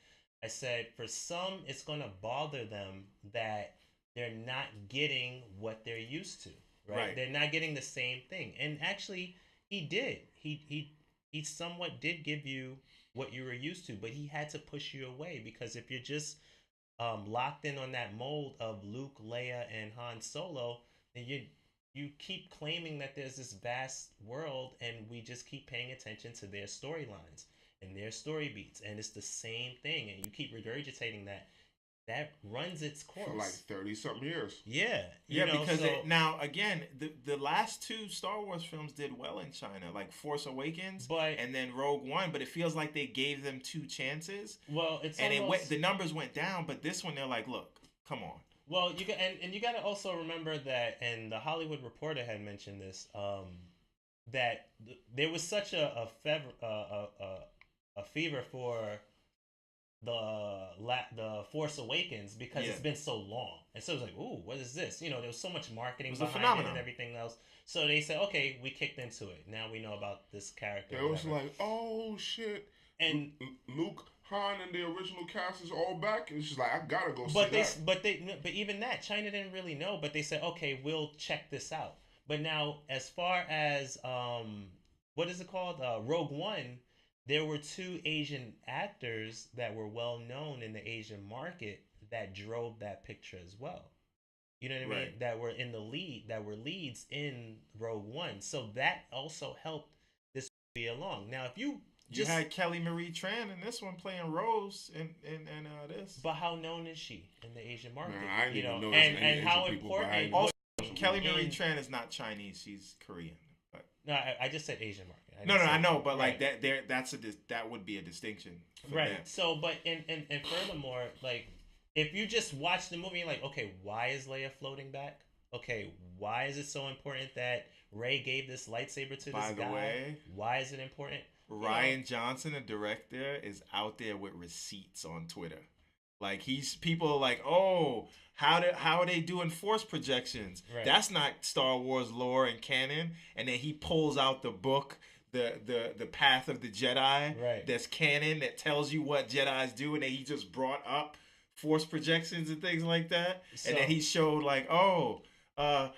I said for some it's going to bother them that they're not getting what they're used to, right? They're not getting the same thing. And actually, he did. He somewhat did give you what you were used to, but he had to push you away, because if you're just locked in on that mold of Luke, Leia, and Han Solo, then you keep claiming that there's this vast world, and we just keep paying attention to their storylines and their story beats, and it's the same thing, and you keep regurgitating that runs its course for like 30-something years. Yeah, because now again, the last two Star Wars films did well in China, like Force Awakens, and then Rogue One. But it feels like they gave them two chances. Well, the numbers went down, but this one they're like, look, come on. Well, you got and you got to also remember that, and the Hollywood Reporter had mentioned this, that there was such a fever for the Force Awakens because it's been so long, and so it was like, ooh, what is this? There was so much marketing behind it and everything else. So they said, okay, we kicked into it. Now we know about this character. It was like, oh shit, and Luke, Han, and the original cast is all back. It's just like, I gotta go see that. But even that, China didn't really know. But they said, okay, we'll check this out. But now, as far as what is it called, Rogue One, there were two Asian actors that were well known in the Asian market that drove that picture as well. You know what I mean? That were in the lead, that were leads in Rogue One. So that also helped this movie along. Now, if you had Kelly Marie Tran in this one playing Rose in this. But how known is she in the Asian market? Nah, I didn't even know and how important. Also, Kelly Marie Tran is not Chinese; she's Korean. But no, I just said Asian market. No, I know, but like that would be a distinction, right? Them. So, but and furthermore, like if you just watch the movie, like, okay, why is Leia floating back? Okay, why is it so important that Rey gave this lightsaber to this guy? By the way, why is it important? Ryan Johnson, the director, is out there with receipts on Twitter. Like people are like, oh, how are they doing force projections? Right. That's not Star Wars lore and canon. And then he pulls out the book, the Path of the Jedi, that's canon, that tells you what Jedis do, and then he just brought up force projections and things like that. So, and then he showed like, oh,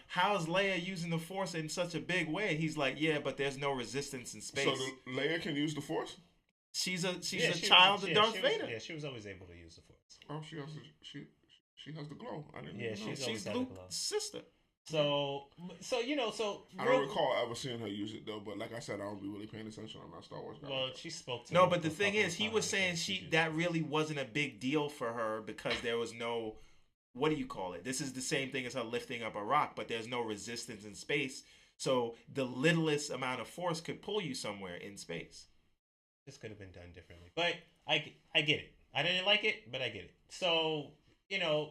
how's Leia using the Force in such a big way? He's like, yeah, but there's no resistance in space. So Leia can use the Force? She's a child of Darth Vader. Yeah, she was always able to use the Force. Oh, she has the glow. I didn't know. She's Luke's sister. So I don't recall ever seeing her use it though. But like I said, I don't be really paying attention. I'm not Star Wars guy. Well, she spoke to. No, but the thing is, he was saying that really wasn't a big deal for her because there was no. What do you call it? This is the same thing as her lifting up a rock, but there's no resistance in space. So the littlest amount of force could pull you somewhere in space. This could have been done differently. But I get it. I didn't like it, but I get it. So,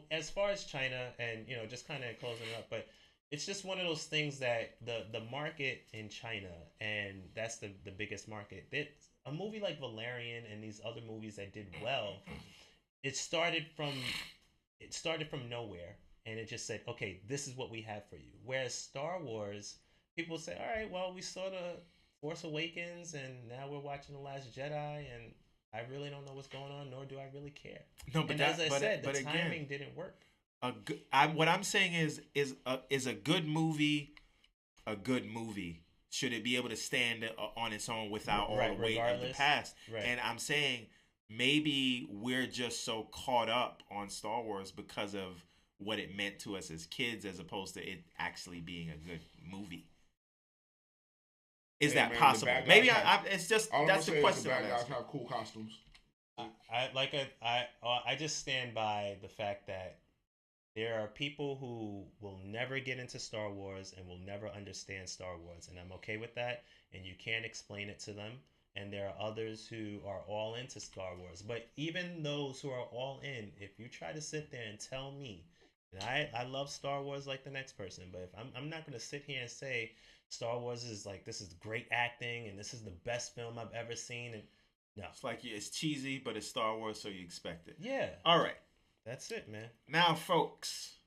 as far as China and, just kind of closing it up, but it's just one of those things that the market in China, and that's the biggest market. A movie like Valerian and these other movies that did well, it started from nowhere, and it just said, okay, this is what we have for you. Whereas Star Wars, people say, all right, well, we saw the Force Awakens, and now we're watching The Last Jedi, and I really don't know what's going on, nor do I really care. No, but as I said, the timing didn't work. What I'm saying is a good movie a good movie? Should it be able to stand on its own without all the weight of the past? Right. And I'm saying maybe we're just so caught up on Star Wars because of what it meant to us as kids as opposed to it actually being a good movie. Is that possible? Maybe it's just that's the question. The bad guys have cool costumes. I just stand by the fact that There are people who will never get into Star Wars and will never understand Star Wars, and I'm okay with that, and you can't explain it to them. And there are others who are all into Star Wars. But even those who are all in, if you try to sit there and tell me, and I love Star Wars like the next person, but if I'm not going to sit here and say Star Wars is like, this is great acting and this is the best film I've ever seen, and no. It's like it's cheesy, but it's Star Wars, so you expect it. Yeah. All right. That's it, man. Now, folks,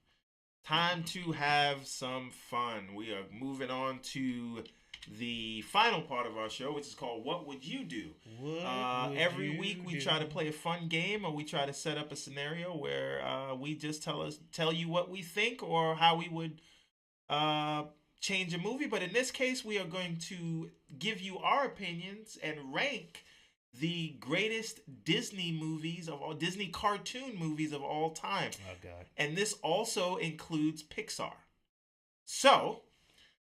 time to have some fun. We are moving on to the final part of our show, which is called What Would You Do? Every week we try to play a fun game, or we try to set up a scenario where we just tell you what we think or how we would change a movie. But in this case, we are going to give you our opinions and rank the greatest Disney movies of all, Disney cartoon movies of all time. Oh, God. And this also includes Pixar. So,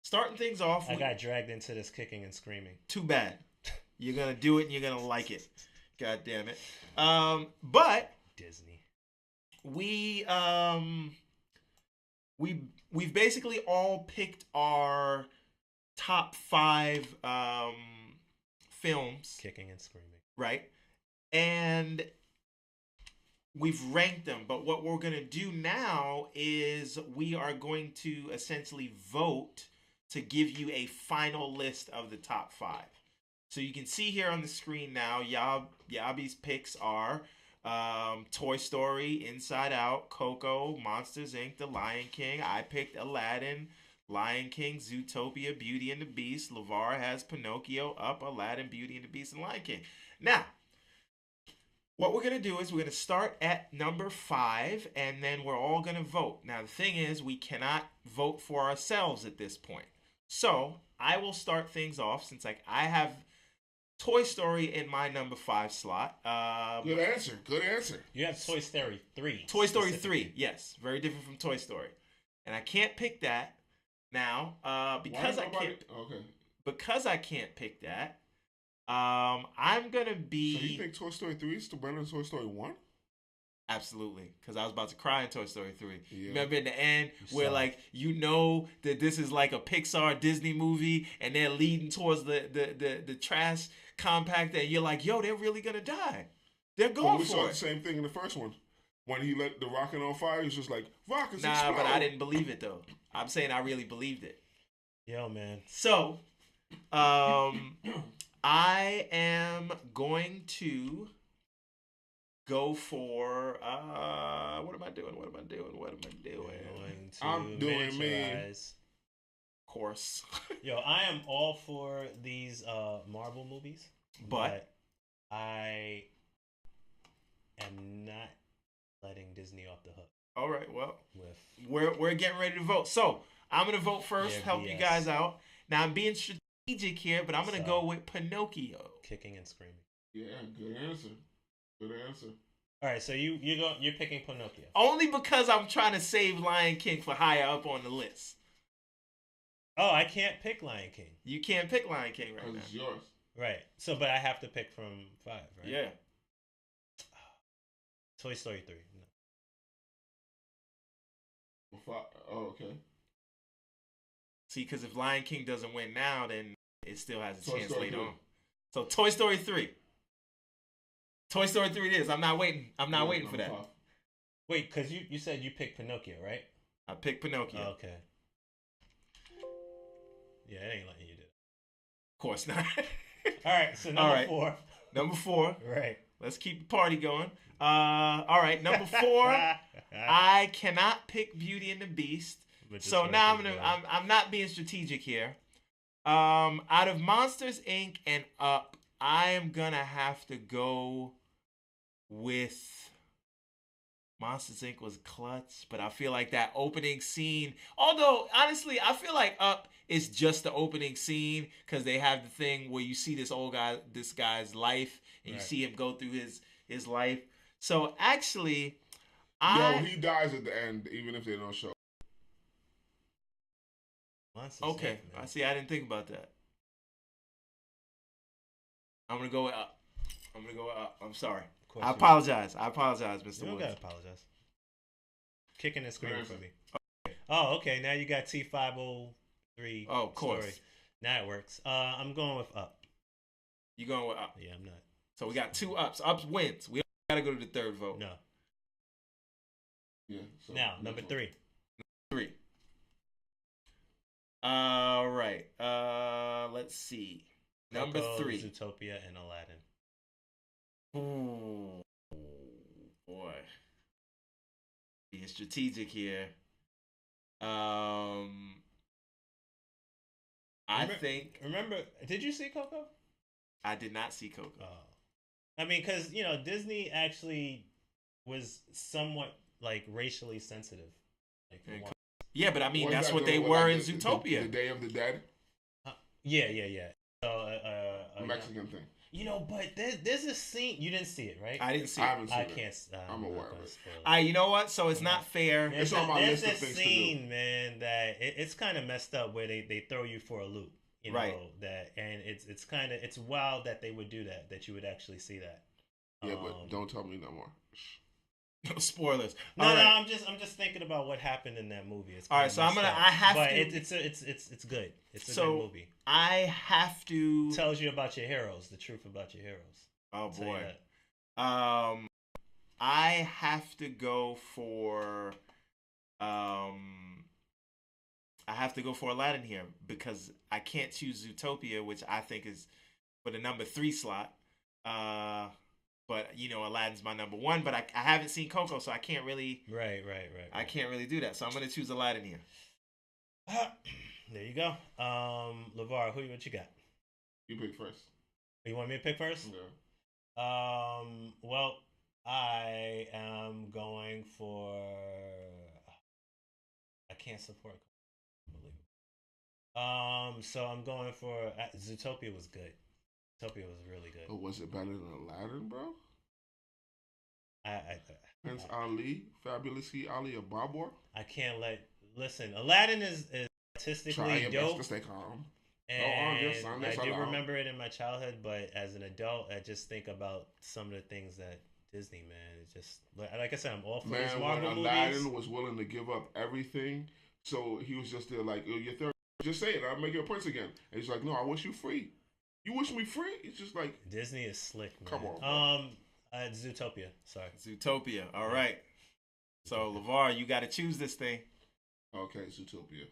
starting things off. I got dragged into this kicking and screaming. Too bad. You're going to do it and you're going to like it. God damn it. But Disney. We've basically all picked our top 5 films. Kicking and screaming. Right? And we've ranked them. But what we're going to do now is we are going to essentially vote to give you a final list of the top 5. So you can see here on the screen now, Yabi's picks are Toy Story, Inside Out, Coco, Monsters, Inc., The Lion King. I picked Aladdin, Lion King, Zootopia, Beauty and the Beast. LeVar has Pinocchio, Up, Aladdin, Beauty and the Beast, and Lion King. Now, what we're going to do is we're going to start at number 5, and then we're all going to vote. Now, the thing is, we cannot vote for ourselves at this point. So, I will start things off since I have Toy Story in my number 5 slot. Good answer. Good answer. You have Toy Story 3. Toy Story 3, yes. Very different from Toy Story. And I can't pick that now because because I can't pick that. I'm going to be... So you think Toy Story 3 is still better than Toy Story 1? Absolutely, because I was about to cry in Toy Story 3. Yeah. Remember in the end where, like, you know that this is like a Pixar Disney movie and they're leading towards the trash compactor and you're like, yo, they're really going to die. They're going we for saw it. the same thing in the first one. When he let the rocket on fire, he was just like, rockets Nah, explode. but I didn't believe it, though. I'm saying I really believed it. Yo, man. So, I am going to go for what am I doing? I'm doing me. Of course. Yo, I am all for these Marvel movies, but I am not letting Disney off the hook. All right, well, we're getting ready to vote. So I'm gonna vote first, help you guys out. Now I'm being strategic here, but I'm gonna go with Pinocchio. Kicking and screaming. Yeah, good answer. Good answer. All right, so you're picking Pinocchio. Only because I'm trying to save Lion King for higher up on the list. Oh, I can't pick Lion King. You can't pick Lion King right now. It's yours. Right. So, but I have to pick from 5, right? Yeah. Toy Story 3. No. Oh, okay. See, because if Lion King doesn't win now, then it still has a Toy chance Story later 3. on. So Toy Story 3. Toy Story 3 it is. I'm not waiting. I'm not waiting for that. 5. Wait, because you said you picked Pinocchio, right? I picked Pinocchio. Oh, okay. Yeah, it ain't letting you do it. Of course not. All right, so number 4. Number 4. Right. Let's keep the party going. All right, number 4. I cannot pick Beauty and the Beast. So now I'm not being strategic here. Out of Monsters Inc. and Up, I am gonna have to go with Monsters Inc. was clutch, but I feel like that opening scene. Although honestly, I feel like Up is just the opening scene because they have the thing where you see this guy's life, and you see him go through his life. So actually, he dies at the end, even if they don't show. Okay, I see. I didn't think about that. I'm gonna go with Up. I'm sorry. I apologize, Mr. Woods. You don't gotta apologize. kicking and screaming for me. Oh, okay. Now you got T503. Oh, of course. Story. Now it works. I'm going with Up. You going with Up? Yeah, I'm not. So we got 2 ups. Ups wins. We gotta go to the third vote. No. Yeah. So Now, number 3. 3. All right. Let's see. Number Coco, 3. Zootopia, and Aladdin. Ooh, boy. Being strategic here. Remember, did you see Coco? I did not see Coco. I mean, because, Disney actually was somewhat, like, racially sensitive. Like, yeah, but I mean, that's what they were in Zootopia. The Day of the Dead? Yeah. So, Mexican thing. But there's a scene. You didn't see it, right? I didn't see I it. haven't seen it. Can't. I'm aware of it. You know what? So it's not fair. It's on my list of things to do. There's a scene, man, that it's kind of messed up where they throw you for a loop. You know, right. And it's wild that they would do that you would actually see that. Yeah, but don't tell me no more. No spoilers. No, I'm just thinking about what happened in that movie. It's all right, so I have but to. It's good. It's a good movie. I have to. It tells you about your heroes, the truth about your heroes. Oh boy. I have to go for. I have to go for Aladdin here because I can't choose Zootopia, which I think is for the number 3 slot. But Aladdin's my number 1. But I haven't seen Coco, so I can't really. Right. I can't really do that, so I'm gonna choose Aladdin here. There you go. LeVar, what you got? You pick first. You want me to pick first? Yeah. Well, I am going for. I can't support. So I'm going for Zootopia was good. Zootopia was really good. But was it better than Aladdin, bro? Prince I Ali, Fabulous Ali Ababor. I can't listen. Aladdin is artistically dope. Stay calm. And I do remember it in my childhood, but as an adult, I just think about some of the things that Disney, man, it just like I said, I'm all for these Marvel movies. Aladdin was willing to give up everything, so he was just there like, oh, you're third. Just say it. I'll make you a prince again. And he's like, no, I wish you free. You wish me free? It's just like Disney is slick, man. Come on. Zootopia. Sorry. Zootopia. All right. So LeVar, you got to choose this thing. Okay, Zootopia.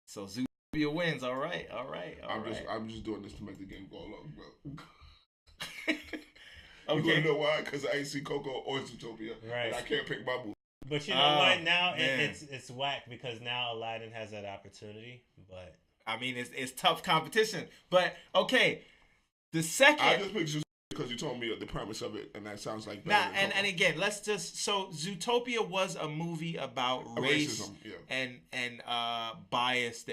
So Zootopia wins. All right. I'm just doing this to make the game go along, bro. Okay. You wanna know why? Because I ain't see Coco or Zootopia, right? And I can't pick my movie. But you know what? Now it's whack because now Aladdin has that opportunity. But I mean, it's tough competition. But okay, the second I just picked Zootopia because you told me the premise of it, and that sounds like better than Coco. And again, let's just Zootopia was a movie about race and bias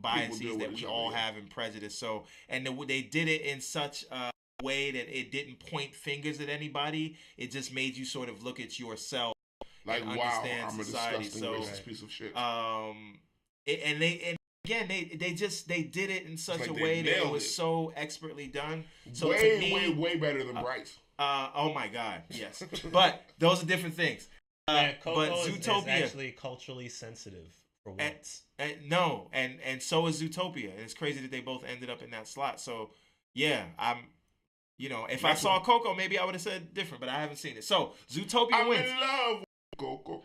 biases that we all have and prejudice. So they did it in such a way that it didn't point fingers at anybody. It just made you sort of look at yourself, like, and wow, understand I'm society. a disgusting racist piece of shit. They did it in such a way that it was so expertly done. So way better than Bright. Oh my God, yes. But those are different things. Coco but Zootopia is actually culturally sensitive for once. And so is Zootopia. And it's crazy that they both ended up in that slot. So yeah, if I saw Coco, maybe I would have said different, but I haven't seen it. So Zootopia wins. I'm in love with Coco.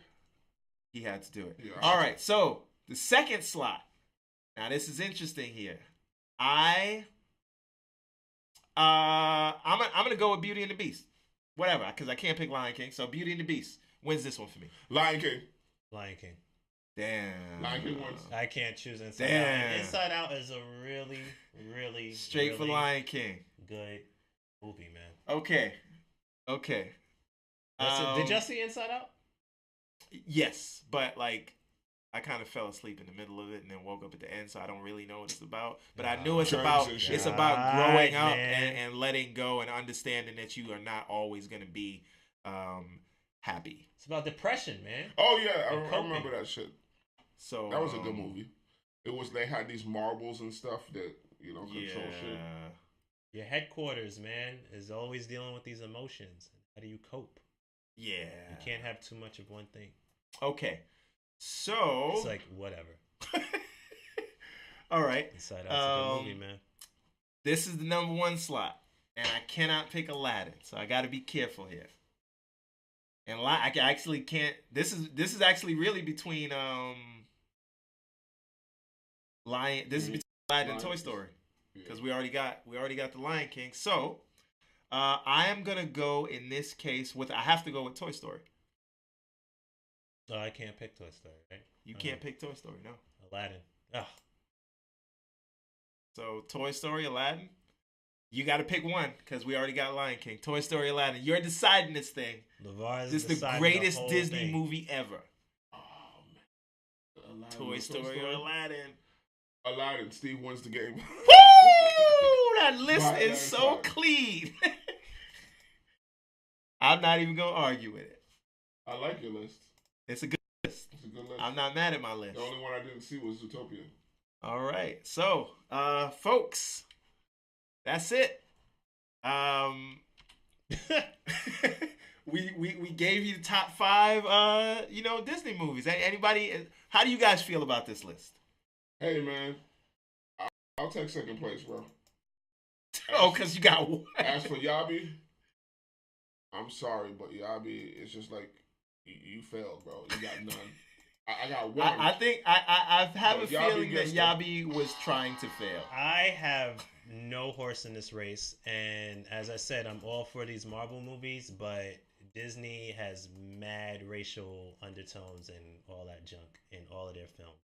He had to do it. Yeah. All right. So the second slot. Now this is interesting here. I'm gonna go with Beauty and the Beast. Whatever, because I can't pick Lion King. So Beauty and the Beast wins this one for me. Lion King. Damn. Lion King wins. I can't choose Inside Out. Inside Out is a really, really straight for Lion King. Good movie, man. Okay. Did y'all see Inside Out? Yes, but I kind of fell asleep in the middle of it and then woke up at the end, so I don't really know what it's about. But I knew it's about growing up and letting go and understanding that you are not always going to be happy. It's about depression, man. Oh yeah, I remember that shit. So that was a good movie. They had these marbles and stuff that control shit. Your headquarters, man, is always dealing with these emotions. How do you cope? Yeah, you can't have too much of one thing. Okay. So It's like whatever. all right. Inside Out's a good movie, man. This is the number 1 slot, and I cannot pick Aladdin, so I got to be careful here. And I actually can't. This is actually really between Lion. This is between Aladdin and Toy Story, because we already got the Lion King. So I am gonna go in this case with. I have to go with Toy Story. Oh, I can't pick Toy Story, right? You can't pick Toy Story, no. Aladdin. Oh. So Toy Story, Aladdin. You got to pick one because we already got Lion King. Toy Story, Aladdin. You're deciding this thing. This is the greatest Disney movie ever. Oh man. Toy Story or Aladdin? Aladdin. Steve wins the game. Woo! That list is so clean. I'm not even gonna argue with it. I like your list. It's a good list. It's a good list. I'm not mad at my list. The only one I didn't see was Zootopia. All right, so folks, that's it. We gave you the top 5 Disney movies. Anybody? How do you guys feel about this list? Hey man, I'll take second place, bro. Because you got one. As for Yabi, I'm sorry, but Yabi is just like you failed, bro. You got none. I got one. I think I have a feeling that Yabi was trying to fail. I have no horse in this race, and as I said, I'm all for these Marvel movies, but Disney has mad racial undertones and all that junk in all of their films,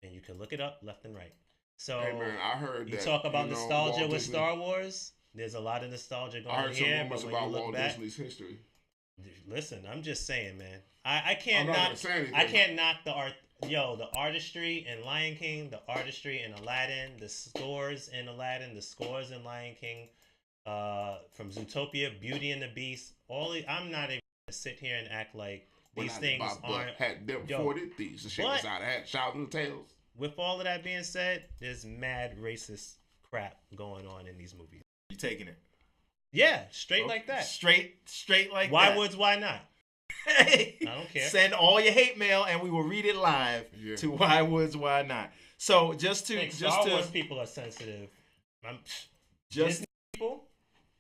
and you can look it up left and right. So hey man, I heard you that, talk about nostalgia Walt with Disney, Star Wars. There's a lot of nostalgia going on I heard here, some rumors but when about you look Walt back, Disney's history. listen, I'm just saying, man. I can't I'm not knock. gonna say anything. I can't knock the art. Yo, the artistry in Lion King, the artistry in Aladdin, the scores in Aladdin, the scores in Lion King, from Zootopia, Beauty and the Beast. I'm not even gonna sit here and act like these things aren't. Had them 40 these. The shit was out of hat, shouting tails. With all of that being said, there's mad racist crap going on in these movies. You taking it? Yeah, straight like that. Straight like why that. Why woods? Why not? Hey, I don't care. Send all your hate mail and we will read it live to Why Woods, Why Not. So Star Wars people are sensitive. Disney people,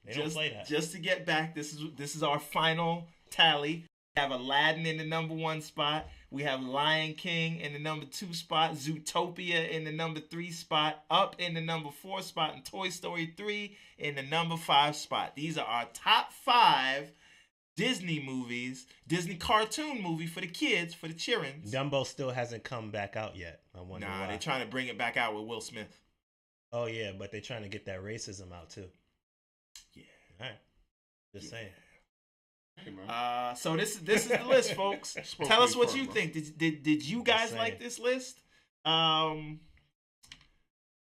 they don't play that. Just to get back, this is our final tally. We have Aladdin in the number 1 spot. We have Lion King in the number 2 spot. Zootopia in the number 3 spot. Up in the number 4 spot. And Toy Story 3 in the number 5 spot. These are our top 5 Disney movies, Disney cartoon movie for the kids, for the childrens. Dumbo still hasn't come back out yet. I wonder why. They're trying to bring it back out with Will Smith. Oh yeah, but they're trying to get that racism out too. Yeah. All right. Just saying. Hey, man. So this is the list, folks. Tell us what you think. Did you guys like this list? I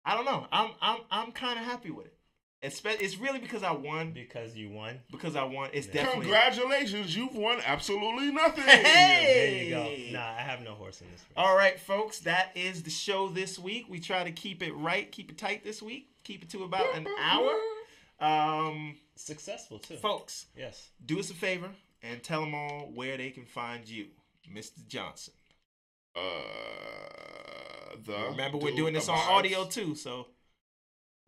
don't know. I'm kind of happy with it. It's really because I won. Because you won? Because I won. It's definitely... Congratulations, you've won absolutely nothing. Hey! There you go. Nah, I have no horse in this race. All right, folks. That is the show this week. We try to keep it right, keep it tight this week. Keep it to about an hour. Successful, too. Folks. Yes. Do us a favor and tell them all where they can find you, Mr. Johnson. Remember, we're doing this on audio, too, so...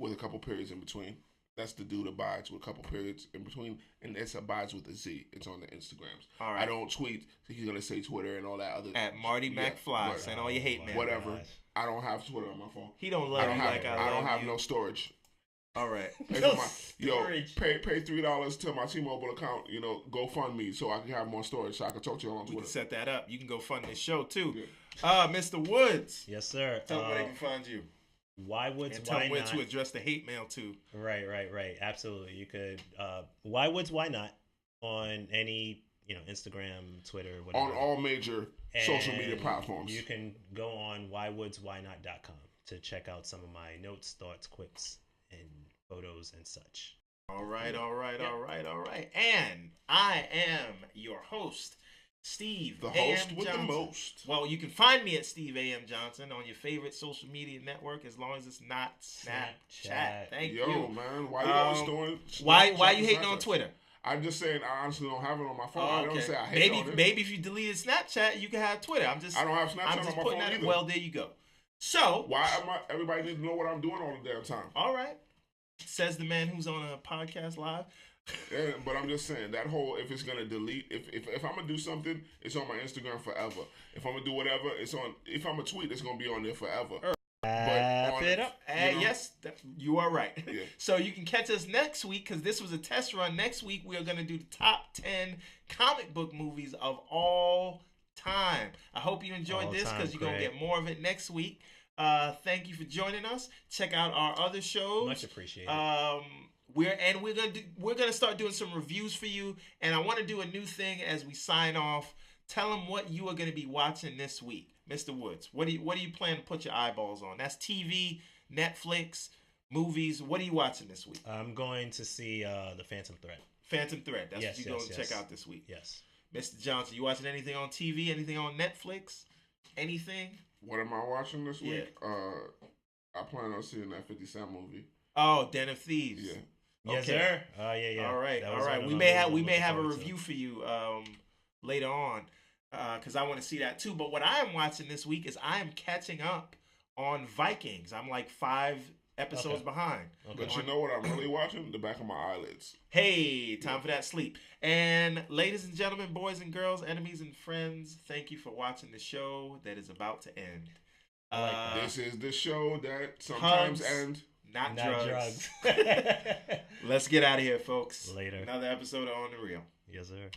With a couple periods in between. That's the dude abides with a couple periods in between, and it's abides with a Z. It's on the Instagrams. All right. I don't tweet. So he's gonna say Twitter and all that other. At Marty McFly, send all your hate mail. Whatever. I don't have Twitter on my phone. He don't love you like I love you. I don't have no storage. All right. Pay $3 to my T-Mobile account. Go fund me so I can have more storage so I can talk to you on Twitter. We can set that up. You can go fund this show too. Yeah. Mr. Woods. Yes, sir. Tell them where they can find you. Why Woods, and Why tell where Not? To address the hate mail too. Right. Absolutely. You could Why Woods, Why Not on any Instagram, Twitter, whatever. On all major social media platforms. You can go on whywoodswhynot.com to check out some of my notes, thoughts, quips, and photos and such. All right. And I am your host, Steve. The host with Johnson. the most. Well, you can find me at Steve A.M. Johnson on your favorite social media network, as long as it's not Snapchat. Thank you. Yo, man, why you always doing? Why you hating on Twitter? I'm just saying I honestly don't have it on my phone. Oh, I don't say I hate on it. Maybe if you deleted Snapchat, you can have Twitter. I don't have Snapchat on my phone either. Well, there you go. So why am I? Everybody needs to know what I'm doing all the damn time. All right, says the man who's on a podcast live. Yeah, but I'm just saying that whole if it's gonna delete if I'm gonna do something, it's on my Instagram forever. If I'm gonna do whatever, it's on. If I'm a tweet, it's gonna be on there forever. Wrap it up. Yes, you are right. Yeah. So you can catch us next week because this was a test run. Next week we are gonna do the top 10 comic book movies of all time. I hope you enjoyed this because you're gonna get more of it next week. Thank you for joining us. Check out our other shows. Much appreciated. We're gonna start doing some reviews for you, and I want to do a new thing as we sign off. Tell them what you are gonna be watching this week, Mr. Woods. What do you plan to put your eyeballs on? That's TV, Netflix, movies. What are you watching this week? I'm going to see the Phantom Thread. Phantom Thread. That's what you're going to check out this week. Yes. Mr. Johnson, you watching anything on TV? Anything on Netflix? Anything? What am I watching this week? I plan on seeing that 50 Cent movie. Oh, Den of Thieves. Yeah. Yes, sir. Yeah. All right. We may have a review for you later on because I want to see that too. But what I am watching this week is I am catching up on Vikings. I'm like 5 episodes behind. Okay. But you know what I'm really watching? The back of my eyelids. Hey, time for that sleep. And ladies and gentlemen, boys and girls, enemies and friends, thank you for watching the show that is about to end. This is the show that sometimes ends. Not drugs. drugs. Let's get out of here, folks. Later. Another episode of On the Real. Yes, sir.